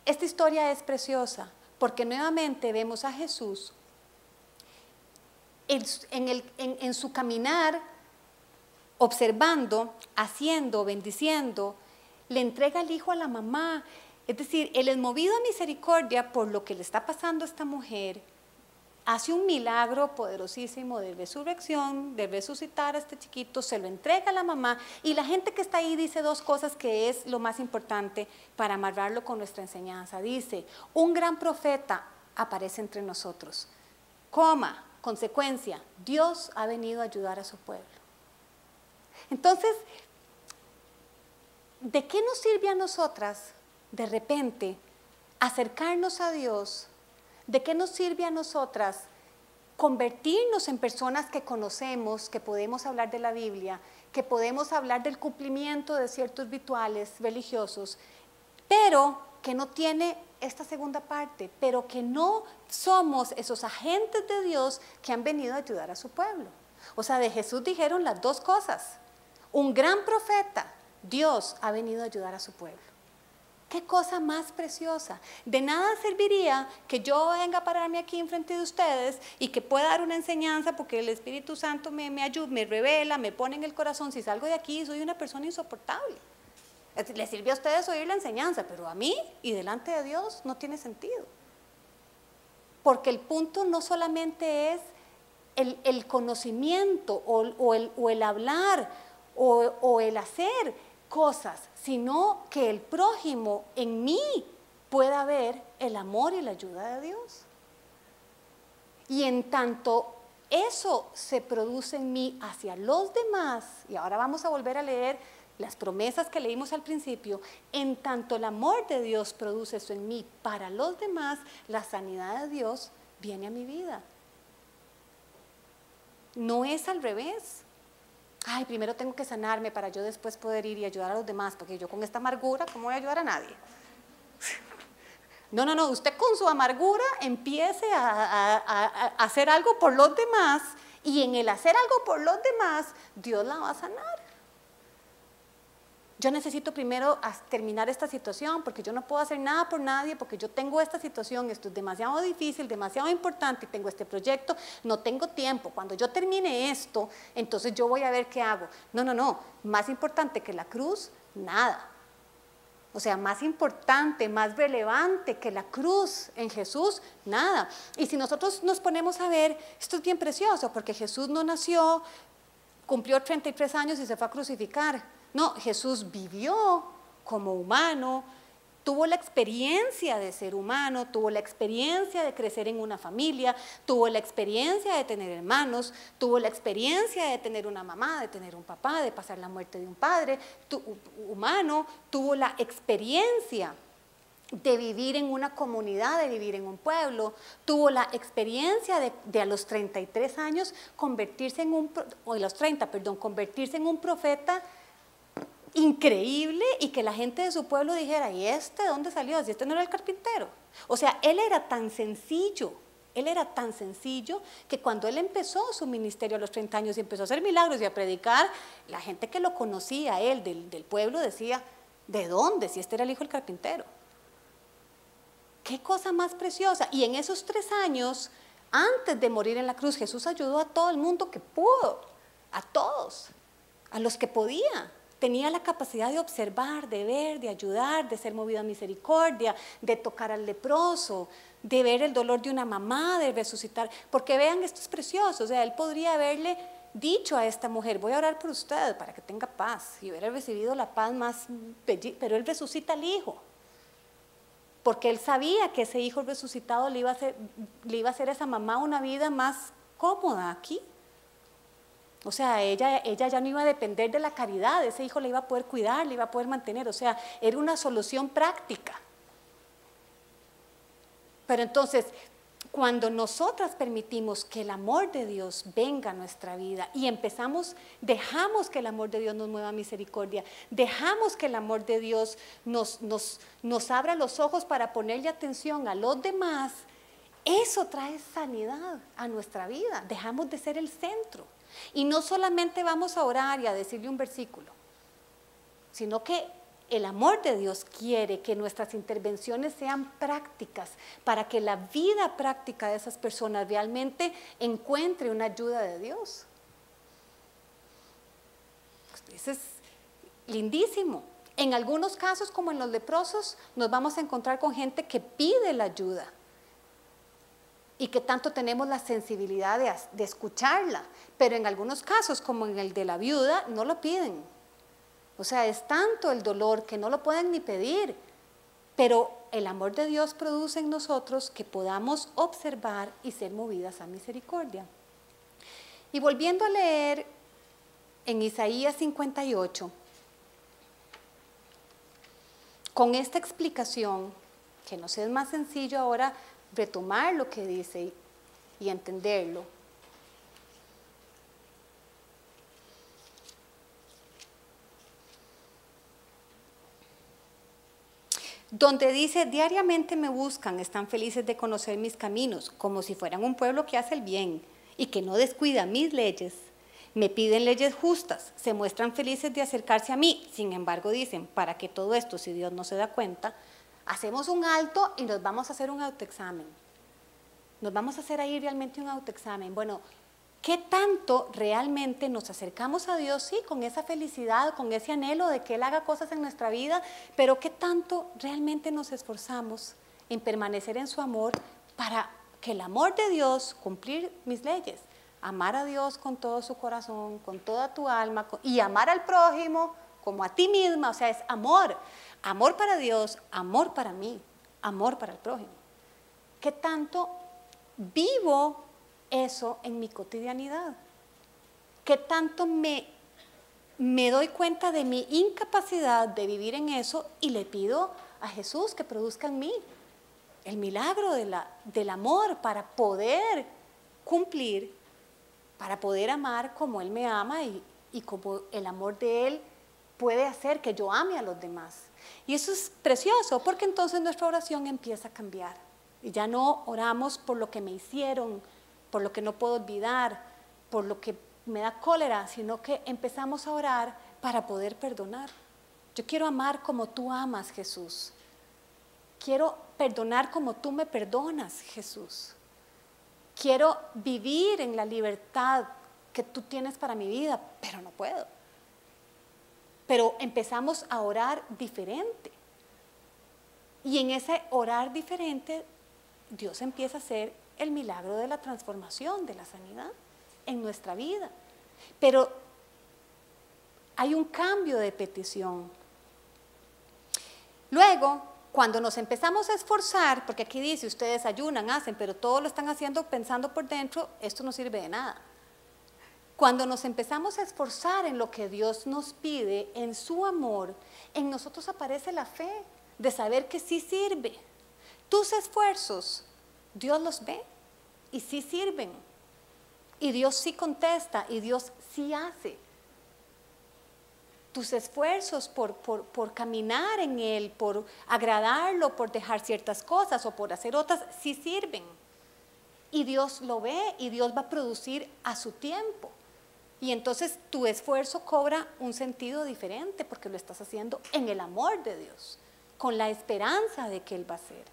Esta historia es preciosa porque nuevamente vemos a Jesús en su caminar, observando, haciendo, bendiciendo, le entrega el hijo a la mamá. Es decir, él es movido a misericordia por lo que le está pasando a esta mujer. Hace un milagro poderosísimo de resurrección, de resucitar a este chiquito, se lo entrega a la mamá, y la gente que está ahí dice dos cosas que es lo más importante para amarrarlo con nuestra enseñanza. Dice, un gran profeta aparece entre nosotros. Coma, consecuencia, Dios ha venido a ayudar a su pueblo. Entonces, ¿de qué nos sirve a nosotras de repente acercarnos a Dios? ¿De qué nos sirve a nosotras convertirnos en personas que conocemos, que podemos hablar de la Biblia, que podemos hablar del cumplimiento de ciertos rituales religiosos, pero que no tiene esta segunda parte, pero que no somos esos agentes de Dios que han venido a ayudar a su pueblo? O sea, de Jesús dijeron las dos cosas. Un gran profeta, Dios ha venido a ayudar a su pueblo. ¡Qué cosa más preciosa! De nada serviría que yo venga a pararme aquí enfrente de ustedes y que pueda dar una enseñanza porque el Espíritu Santo me ayuda, me revela, me pone en el corazón. Si salgo de aquí soy una persona insoportable. Les sirve a ustedes oír la enseñanza, pero a mí y delante de Dios no tiene sentido. Porque el punto no solamente es el conocimiento o el hablar o el hacer cosas, sino que el prójimo en mí pueda ver el amor y la ayuda de Dios. Y en tanto eso se produce en mí hacia los demás, y ahora vamos a volver a leer las promesas que leímos al principio, en tanto el amor de Dios produce eso en mí para los demás, la sanidad de Dios viene a mi vida. No es al revés. Ay, primero tengo que sanarme para yo después poder ir y ayudar a los demás, porque yo con esta amargura, ¿cómo voy a ayudar a nadie? No, usted con su amargura empiece a hacer algo por los demás, y en el hacer algo por los demás, Dios la va a sanar. Yo necesito primero terminar esta situación, porque yo no puedo hacer nada por nadie, porque yo tengo esta situación, esto es demasiado difícil, demasiado importante, y tengo este proyecto, no tengo tiempo. Cuando yo termine esto, entonces yo voy a ver qué hago. No, más importante que la cruz, nada. O sea, más importante, más relevante que la cruz en Jesús, nada. Y si nosotros nos ponemos a ver, esto es bien precioso, porque Jesús no nació, cumplió 33 años y se fue a crucificar. No, Jesús vivió como humano, tuvo la experiencia de ser humano, tuvo la experiencia de crecer en una familia, tuvo la experiencia de tener hermanos, tuvo la experiencia de tener una mamá, de tener un papá, de pasar la muerte de un padre humano, tuvo la experiencia de vivir en una comunidad, de vivir en un pueblo, tuvo la experiencia de a los 33 años convertirse en convertirse en un profeta increíble, y que la gente de su pueblo dijera, ¿y este de dónde salió? Si este no era el carpintero. O sea, él era tan sencillo que cuando él empezó su ministerio a los 30 años y empezó a hacer milagros y a predicar, la gente que lo conocía, él del pueblo, decía, ¿de dónde? Si este era el hijo del carpintero. ¡Qué cosa más preciosa! Y en esos 3 años, antes de morir en la cruz, Jesús ayudó a todo el mundo que pudo, a todos, a los que podía. Tenía la capacidad de observar, de ver, de ayudar, de ser movido a misericordia, de tocar al leproso, de ver el dolor de una mamá, de resucitar. Porque vean, esto es precioso. O sea, él podría haberle dicho a esta mujer, voy a orar por usted para que tenga paz, y hubiera recibido la paz más bella, pero él resucita al hijo. Porque él sabía que ese hijo resucitado le iba a hacer a esa mamá una vida más cómoda aquí. O sea, ella ya no iba a depender de la caridad, ese hijo le iba a poder cuidar, le iba a poder mantener, o sea, era una solución práctica. Pero entonces, cuando nosotras permitimos que el amor de Dios venga a nuestra vida y dejamos que el amor de Dios nos mueva a misericordia, dejamos que el amor de Dios nos abra los ojos para ponerle atención a los demás, eso trae sanidad a nuestra vida, dejamos de ser el centro. Y no solamente vamos a orar y a decirle un versículo, sino que el amor de Dios quiere que nuestras intervenciones sean prácticas, para que la vida práctica de esas personas realmente encuentre una ayuda de Dios. Eso es lindísimo. En algunos casos, como en los leprosos, nos vamos a encontrar con gente que pide la ayuda, y que tanto tenemos la sensibilidad de escucharla, pero en algunos casos, como en el de la viuda, no lo piden. O sea, es tanto el dolor que no lo pueden ni pedir, pero el amor de Dios produce en nosotros que podamos observar y ser movidas a misericordia. Y volviendo a leer en Isaías 58, con esta explicación, que nos es más sencillo ahora retomar lo que dice y entenderlo. Donde dice, diariamente me buscan, están felices de conocer mis caminos, como si fueran un pueblo que hace el bien y que no descuida mis leyes. Me piden leyes justas, se muestran felices de acercarse a mí. Sin embargo, dicen, ¿para qué todo esto si Dios no se da cuenta? Hacemos un alto y nos vamos a hacer un autoexamen. Nos vamos a hacer ahí realmente un autoexamen. Bueno, ¿qué tanto realmente nos acercamos a Dios? Sí, con esa felicidad, con ese anhelo de que Él haga cosas en nuestra vida, pero ¿qué tanto realmente nos esforzamos en permanecer en su amor para que el amor de Dios, cumplir mis leyes, amar a Dios con todo su corazón, con toda tu alma, y amar al prójimo como a ti misma? O sea, es amor. Amor para Dios, amor para mí, amor para el prójimo. ¿Qué tanto vivo eso en mi cotidianidad? ¿Qué tanto me doy cuenta de mi incapacidad de vivir en eso y le pido a Jesús que produzca en mí el milagro del amor para poder cumplir, para poder amar como Él me ama y como el amor de Él puede hacer que yo ame a los demás. Y eso es precioso, porque entonces nuestra oración empieza a cambiar. Y ya no oramos por lo que me hicieron, por lo que no puedo olvidar, por lo que me da cólera, sino que empezamos a orar para poder perdonar. Yo quiero amar como tú amas, Jesús. Quiero perdonar como tú me perdonas, Jesús. Quiero vivir en la libertad que tú tienes para mi vida, pero no puedo. Pero empezamos a orar diferente. Y en ese orar diferente, Dios empieza a hacer el milagro de la transformación, de la sanidad en nuestra vida. Pero hay un cambio de petición. Luego, cuando nos empezamos a esforzar, porque aquí dice, ustedes ayunan, hacen, pero todo lo están haciendo pensando por dentro, esto no sirve de nada. Cuando nos empezamos a esforzar en lo que Dios nos pide, en su amor, en nosotros aparece la fe de saber que sí sirve. Tus esfuerzos, Dios los ve y sí sirven. Y Dios sí contesta y Dios sí hace. Tus esfuerzos por caminar en Él, por agradarlo, por dejar ciertas cosas o por hacer otras, sí sirven. Y Dios lo ve y Dios va a producir a su tiempo. Y entonces tu esfuerzo cobra un sentido diferente porque lo estás haciendo en el amor de Dios, con la esperanza de que Él va a hacer.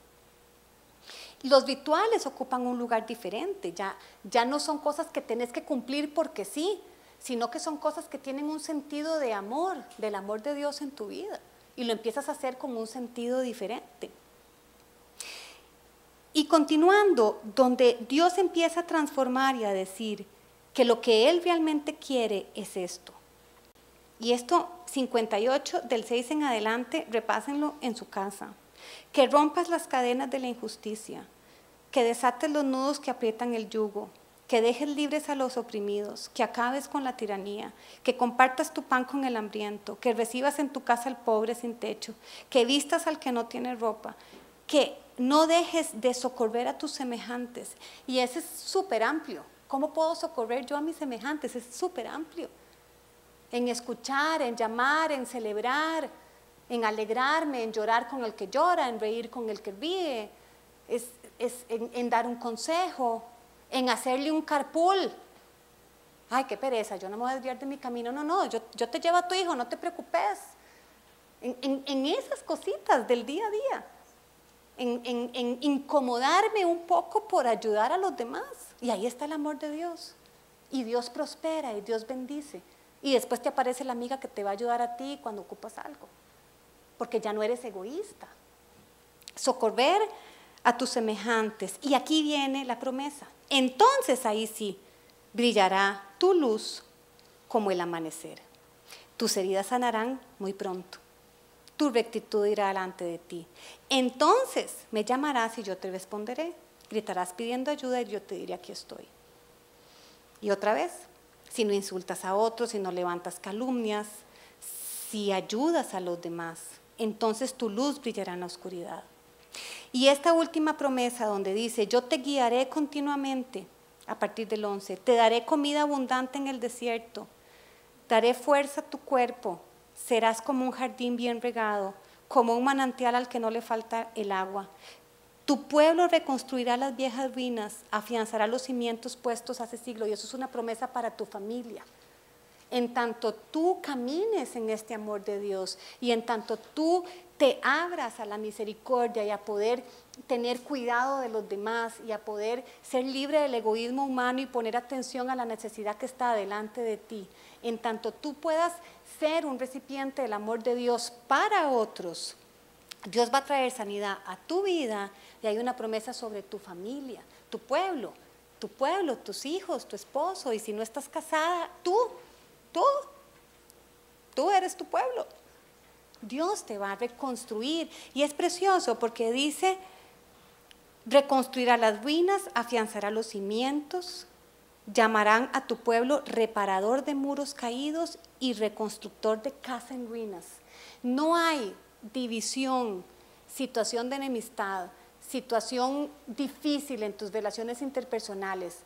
Los rituales ocupan un lugar diferente, ya no son cosas que tenés que cumplir porque sí, sino que son cosas que tienen un sentido de amor, del amor de Dios en tu vida, y lo empiezas a hacer con un sentido diferente. Y continuando, donde Dios empieza a transformar y a decir que lo que Él realmente quiere es esto. Y esto 58 del 6 en adelante, repásenlo en su casa. Que rompas las cadenas de la injusticia, que desates los nudos que aprietan el yugo, que dejes libres a los oprimidos, que acabes con la tiranía, que compartas tu pan con el hambriento, que recibas en tu casa al pobre sin techo, que vistas al que no tiene ropa, que no dejes de socorrer a tus semejantes. Y ese es súper amplio. ¿Cómo puedo socorrer yo a mis semejantes? Es súper amplio. En escuchar, en llamar, en celebrar, en alegrarme, en llorar con el que llora, en reír con el que ríe, en dar un consejo, en hacerle un carpool. Ay, qué pereza, yo no me voy a desviar de mi camino. No, yo te llevo a tu hijo, no te preocupes. En esas cositas del día a día. En incomodarme un poco por ayudar a los demás. Y ahí está el amor de Dios. Y Dios prospera y Dios bendice. Y después te aparece la amiga que te va a ayudar a ti cuando ocupas algo. Porque ya no eres egoísta. Socorrer a tus semejantes. Y aquí viene la promesa. Entonces ahí sí, brillará tu luz como el amanecer. Tus heridas sanarán muy pronto. Tu rectitud irá delante de ti. Entonces me llamarás y yo te responderé. Gritarás pidiendo ayuda y yo te diré: aquí estoy. Y otra vez, si no insultas a otros, si no levantas calumnias, si ayudas a los demás, entonces tu luz brillará en la oscuridad. Y esta última promesa donde dice: yo te guiaré continuamente, a partir del 11, te daré comida abundante en el desierto, daré fuerza a tu cuerpo, serás como un jardín bien regado, como un manantial al que no le falta el agua. Tu pueblo reconstruirá las viejas ruinas, afianzará los cimientos puestos hace siglos. Y eso es una promesa para tu familia. En tanto tú camines en este amor de Dios y en tanto tú te abras a la misericordia y a poder tener cuidado de los demás y a poder ser libre del egoísmo humano y poner atención a la necesidad que está delante de ti, en tanto tú puedas ser un recipiente del amor de Dios para otros, Dios va a traer sanidad a tu vida. Y hay una promesa sobre tu familia, tu pueblo, tus hijos, tu esposo. Y si no estás casada, tú eres tu pueblo. Dios te va a reconstruir. Y es precioso porque dice: reconstruirá las ruinas, afianzará los cimientos, llamarán a tu pueblo reparador de muros caídos y reconstructor de casa en ruinas. No hay división, situación de enemistad, situación difícil en tus relaciones interpersonales.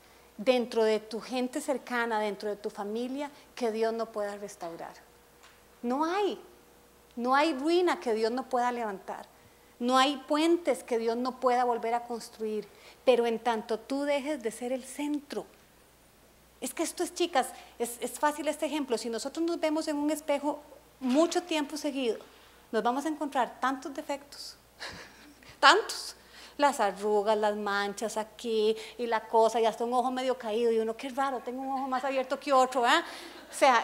dentro de tu gente cercana, dentro de tu familia, que Dios no pueda restaurar. No hay ruina que Dios no pueda levantar. No hay puentes que Dios no pueda volver a construir. Pero en tanto tú dejes de ser el centro. Es que esto es, chicas, es fácil este ejemplo. Si nosotros nos vemos en un espejo mucho tiempo seguido, nos vamos a encontrar tantos defectos, tantos. Las arrugas, las manchas aquí y la cosa, y hasta un ojo medio caído, y uno, qué raro, tengo un ojo más abierto que otro, ¿eh? O sea,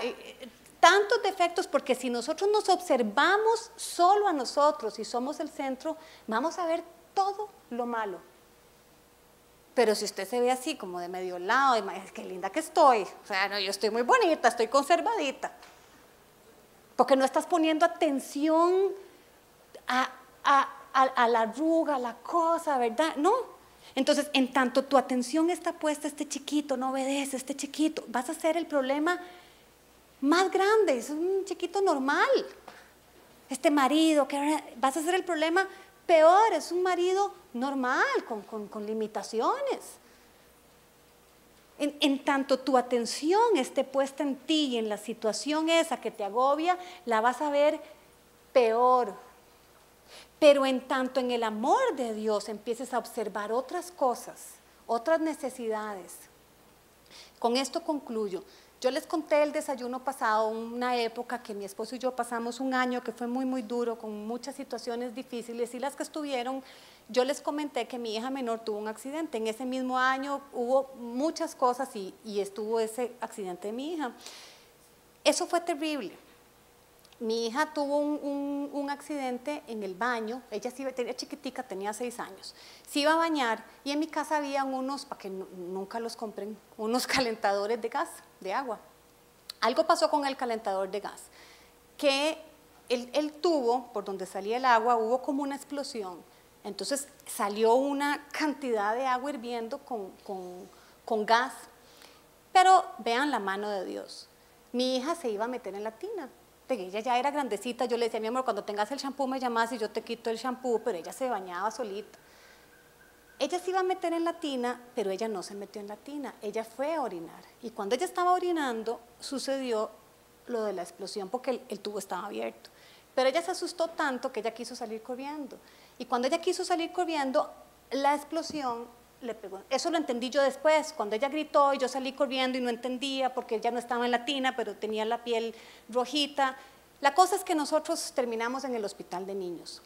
tantos defectos, porque si nosotros nos observamos solo a nosotros y somos el centro, vamos a ver todo lo malo. Pero si usted se ve así, como de medio lado, es que linda que estoy, o sea, no, yo estoy muy bonita, estoy conservadita, porque no estás poniendo atención a la arruga, a la cosa, ¿verdad? No. Entonces, en tanto tu atención está puesta, este chiquito no obedece, este chiquito, vas a hacer el problema más grande, es un chiquito normal. Este marido, vas a hacer el problema peor, es un marido normal, con limitaciones. En tanto tu atención esté puesta en ti y en la situación esa que te agobia, la vas a ver peor. Pero en tanto en el amor de Dios empieces a observar otras cosas, otras necesidades. Con esto concluyo. Yo les conté el desayuno pasado, una época que mi esposo y yo pasamos un año que fue muy, muy duro, con muchas situaciones difíciles, y las que estuvieron, yo les comenté que mi hija menor tuvo un accidente. En ese mismo año hubo muchas cosas y estuvo ese accidente de mi hija. Eso fue terrible. Mi hija tuvo un accidente en el baño, ella era chiquitica, tenía 6 años, se iba a bañar y en mi casa había unos, para que nunca los compren, unos calentadores de gas, de agua. Algo pasó con el calentador de gas, que el tubo por donde salía el agua hubo como una explosión, entonces salió una cantidad de agua hirviendo con gas, pero vean la mano de Dios. Mi hija se iba a meter en la tina. Ella ya era grandecita, yo le decía, mi amor, cuando tengas el shampoo me llamas y yo te quito el shampoo, pero ella se bañaba solita. Ella se iba a meter en la tina, pero ella no se metió en la tina, ella fue a orinar. Y cuando ella estaba orinando, sucedió lo de la explosión, porque el tubo estaba abierto. Pero ella se asustó tanto que ella quiso salir corriendo. Y cuando ella quiso salir corriendo, la explosión le pegó. Eso lo entendí yo después, cuando ella gritó y yo salí corriendo y no entendía porque ella no estaba en la tina, pero tenía la piel rojita. La cosa es que nosotros terminamos en el hospital de niños.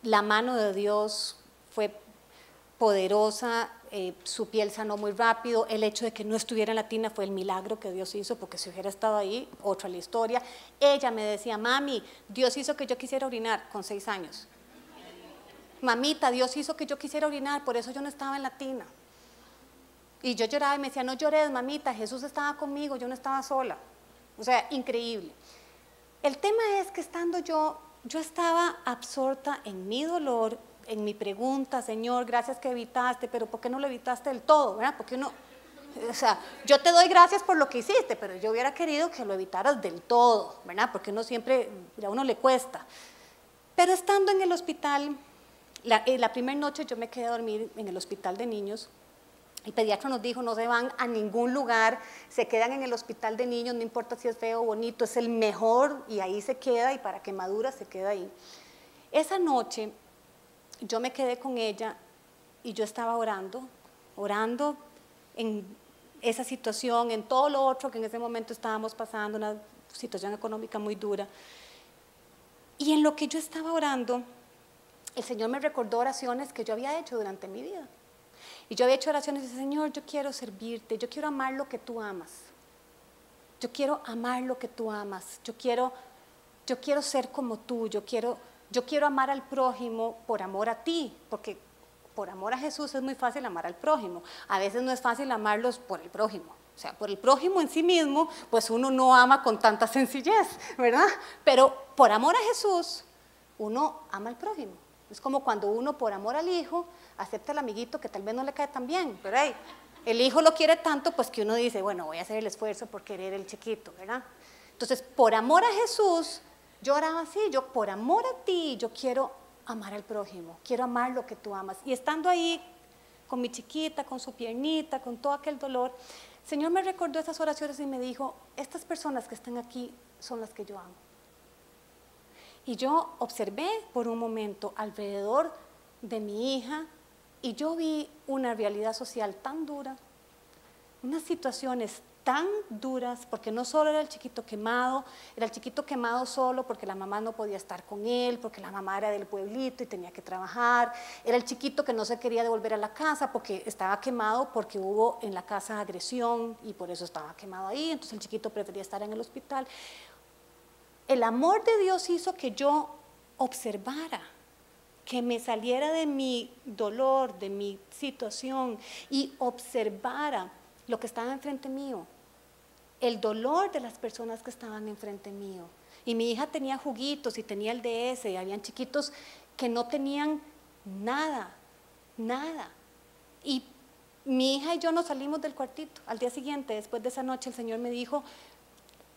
La mano de Dios fue poderosa, su piel sanó muy rápido, el hecho de que no estuviera en la tina fue el milagro que Dios hizo, porque si hubiera estado ahí, otra la historia. Ella me decía, mami, Dios hizo que yo quisiera orinar con 6 años. Mamita, Dios hizo que yo quisiera orinar, por eso yo no estaba en la tina. Y yo lloraba y me decía, no llores, mamita, Jesús estaba conmigo, yo no estaba sola. O sea, increíble. El tema es que estando yo estaba absorta en mi dolor, en mi pregunta, Señor, gracias que evitaste, pero ¿por qué no lo evitaste del todo? ¿Verdad? Porque uno, o sea, yo te doy gracias por lo que hiciste, pero yo hubiera querido que lo evitaras del todo, ¿verdad? Porque uno siempre, a uno le cuesta. Pero estando en el hospital, la primera noche yo me quedé a dormir en el hospital de niños. El pediatra nos dijo, no se van a ningún lugar, se quedan en el hospital de niños, no importa si es feo o bonito, es el mejor y ahí se queda, y para que madura se queda ahí. Esa noche yo me quedé con ella y yo estaba orando en esa situación, en todo lo otro que en ese momento estábamos pasando, una situación económica muy dura. Y en lo que yo estaba orando, el Señor me recordó oraciones que yo había hecho durante mi vida. Y yo había hecho oraciones y decía, Señor, yo quiero servirte, yo quiero amar lo que tú amas. Yo quiero amar lo que tú amas. Yo quiero ser como tú, yo quiero amar al prójimo por amor a ti, porque por amor a Jesús es muy fácil amar al prójimo. A veces no es fácil amarlos por el prójimo. O sea, por el prójimo en sí mismo, pues uno no ama con tanta sencillez, ¿verdad? Pero por amor a Jesús, uno ama al prójimo. Es como cuando uno, por amor al hijo, acepta al amiguito que tal vez no le cae tan bien, pero hey, el hijo lo quiere tanto, pues que uno dice, bueno, voy a hacer el esfuerzo por querer el chiquito, ¿verdad? Entonces, por amor a Jesús, yo oraba así, yo por amor a ti, yo quiero amar al prójimo, quiero amar lo que tú amas. Y estando ahí con mi chiquita, con su piernita, con todo aquel dolor, el Señor me recordó esas oraciones y me dijo, estas personas que están aquí son las que yo amo. Y yo observé por un momento alrededor de mi hija y yo vi una realidad social tan dura, unas situaciones tan duras, porque no solo era el chiquito quemado solo porque la mamá no podía estar con él, porque la mamá era del pueblito y tenía que trabajar, era el chiquito que no se quería devolver a la casa porque estaba quemado, porque hubo en la casa agresión y por eso estaba quemado ahí, entonces el chiquito prefería estar en el hospital. El amor de Dios hizo que yo observara, que me saliera de mi dolor, de mi situación y observara lo que estaba enfrente mío, el dolor de las personas que estaban enfrente mío. Y mi hija tenía juguitos y tenía el DS y habían chiquitos que no tenían nada, nada. Y mi hija y yo nos salimos del cuartito. Al día siguiente, después de esa noche, el Señor me dijo,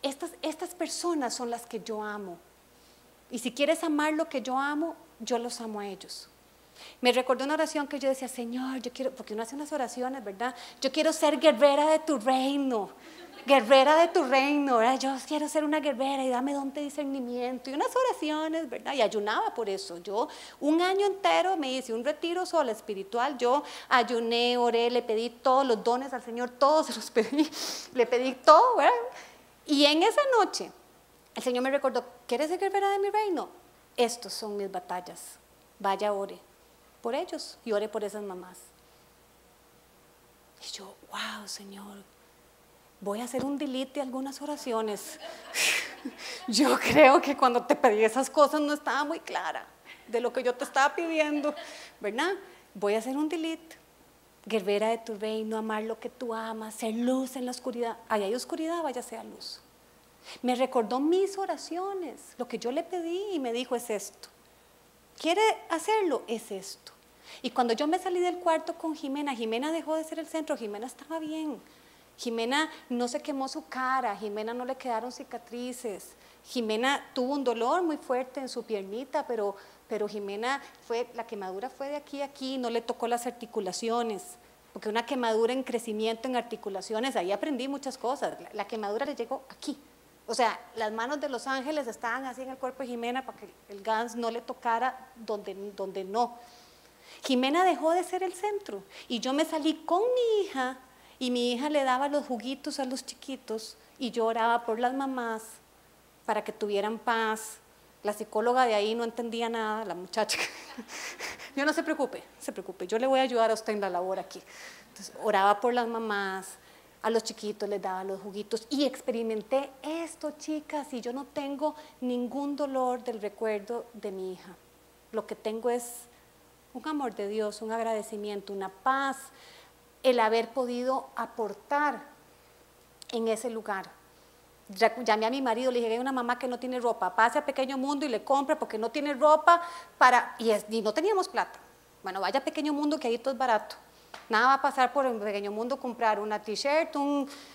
estas personas son las que yo amo. Y si quieres amar lo que yo amo, yo los amo a ellos. Me recordó una oración que yo decía, Señor, yo quiero, porque uno hace unas oraciones, ¿verdad? Yo quiero ser guerrera de tu reino, ¿verdad? Yo quiero ser una guerrera y dame don de discernimiento. Y unas oraciones, ¿verdad? Y ayunaba por eso. Yo un año entero me hice un retiro sola espiritual. Yo ayuné, oré, le pedí todos los dones al Señor, todos se los pedí, le pedí todo, ¿verdad? Y en esa noche, el Señor me recordó, ¿quieres ser guerrera de mi reino? Estos son mis batallas. Vaya, ore por ellos y ore por esas mamás. Y yo, wow, Señor, voy a hacer un delete de algunas oraciones. Yo creo que cuando te pedí esas cosas no estaba muy clara de lo que yo te estaba pidiendo, ¿verdad? Voy a hacer un delete. Guerrera de tu reino, amar lo que tú amas, ser luz en la oscuridad. Ahí hay oscuridad, vaya sea luz. Me recordó mis oraciones, lo que yo le pedí y me dijo es esto. ¿Quiere hacerlo? Es esto. Y cuando yo me salí del cuarto con Jimena, Jimena dejó de ser el centro, Jimena estaba bien. Jimena no se quemó su cara, Jimena no le quedaron cicatrices. Jimena tuvo un dolor muy fuerte en su piernita, pero Jimena la quemadura fue de aquí a aquí, no le tocó las articulaciones. Porque una quemadura en crecimiento en articulaciones, ahí aprendí muchas cosas. La quemadura le llegó aquí. O sea, las manos de los ángeles estaban así en el cuerpo de Jimena para que el Gans no le tocara donde no. Jimena dejó de ser el centro y yo me salí con mi hija y mi hija le daba los juguitos a los chiquitos y yo oraba por las mamás para que tuvieran paz. La psicóloga de ahí no entendía nada, la muchacha. Yo no se preocupe, yo le voy a ayudar a usted en la labor aquí. Entonces, oraba por las mamás. A los chiquitos les daba los juguitos y experimenté esto, chicas, y yo no tengo ningún dolor del recuerdo de mi hija. Lo que tengo es un amor de Dios, un agradecimiento, una paz, el haber podido aportar en ese lugar. Llamé a mi marido, le dije, hay una mamá que no tiene ropa, pase a Pequeño Mundo y le compra porque no tiene ropa y no teníamos plata. Bueno, vaya a Pequeño Mundo que ahí todo es barato. Nada va a pasar por el Pequeño Mundo comprar una t-shirt,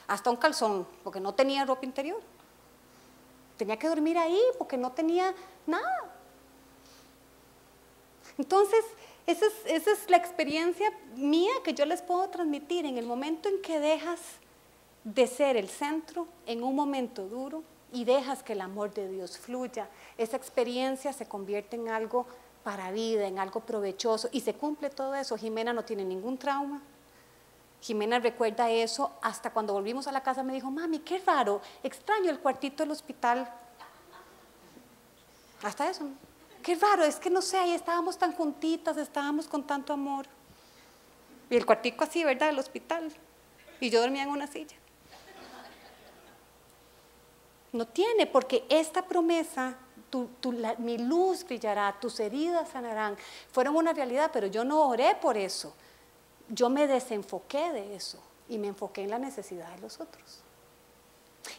hasta un calzón, porque no tenía ropa interior. Tenía que dormir ahí porque no tenía nada. Entonces, esa es la experiencia mía que yo les puedo transmitir. En el momento en que dejas de ser el centro, en un momento duro, y dejas que el amor de Dios fluya, esa experiencia se convierte en algo para vida, en algo provechoso, y se cumple todo eso. Jimena no tiene ningún trauma. Jimena recuerda eso, hasta cuando volvimos a la casa me dijo, mami, qué raro, extraño el cuartito del hospital. Hasta eso, qué raro, es que no sé, ahí estábamos tan juntitas, estábamos con tanto amor. Y el cuartico así, ¿verdad?, del hospital. Y yo dormía en una silla. No tiene, porque esta promesa, mi luz brillará, tus heridas sanarán, fueron una realidad, pero yo no oré por eso. Yo me desenfoqué de eso y me enfoqué en la necesidad de los otros.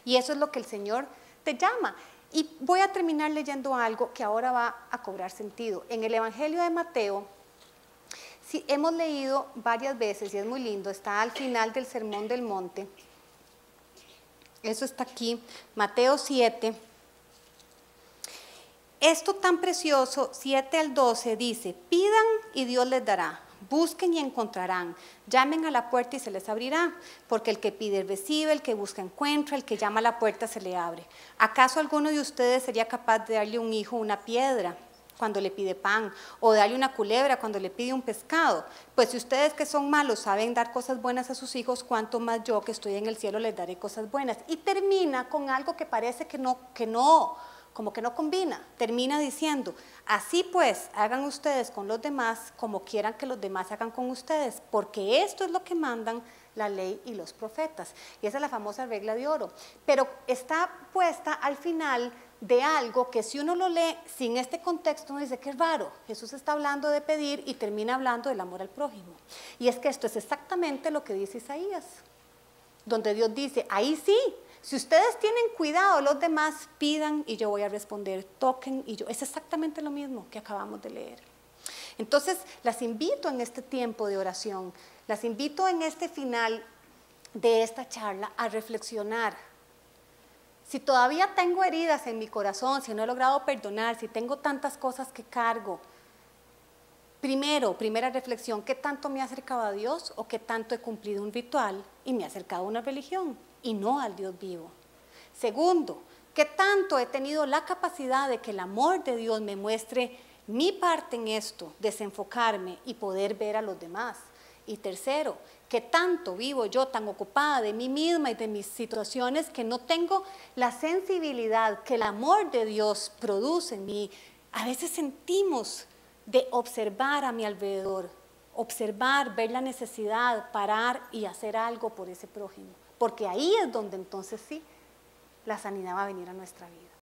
Y eso es lo que el Señor te llama. Y voy a terminar leyendo algo que ahora va a cobrar sentido. En el Evangelio de Mateo, sí, hemos leído varias veces y es muy lindo, está al final del Sermón del Monte. Eso está aquí, Mateo 7. Esto tan precioso, 7 al 12, dice, pidan y Dios les dará, busquen y encontrarán, llamen a la puerta y se les abrirá, porque el que pide recibe, el que busca encuentra, el que llama a la puerta se le abre. ¿Acaso alguno de ustedes sería capaz de darle a un hijo una piedra cuando le pide pan, o darle una culebra cuando le pide un pescado? Pues si ustedes que son malos saben dar cosas buenas a sus hijos, cuánto más yo que estoy en el cielo les daré cosas buenas. Y termina con algo que parece como que no combina. Termina diciendo, así pues, hagan ustedes con los demás como quieran que los demás hagan con ustedes, porque esto es lo que mandan la ley y los profetas. Y esa es la famosa regla de oro. Pero está puesta al final de algo que si uno lo lee sin este contexto, uno dice que es raro. Jesús está hablando de pedir y termina hablando del amor al prójimo. Y es que esto es exactamente lo que dice Isaías, donde Dios dice, ahí sí, si ustedes tienen cuidado, los demás pidan y yo voy a responder, toquen y yo. Es exactamente lo mismo que acabamos de leer. Entonces, las invito en este tiempo de oración, las invito en este final de esta charla a reflexionar. Si todavía tengo heridas en mi corazón, si no he logrado perdonar, si tengo tantas cosas que cargo, primera reflexión, ¿qué tanto me ha acercado a Dios o qué tanto he cumplido un ritual y me he acercado a una religión y no al Dios vivo? Segundo, ¿qué tanto he tenido la capacidad de que el amor de Dios me muestre mi parte en esto, desenfocarme y poder ver a los demás? Y tercero, ¿qué tanto vivo yo tan ocupada de mí misma y de mis situaciones que no tengo la sensibilidad que el amor de Dios produce en mí? A veces sentimos de observar a mi alrededor, observar, ver la necesidad, parar y hacer algo por ese prójimo, porque ahí es donde entonces sí, la sanidad va a venir a nuestra vida.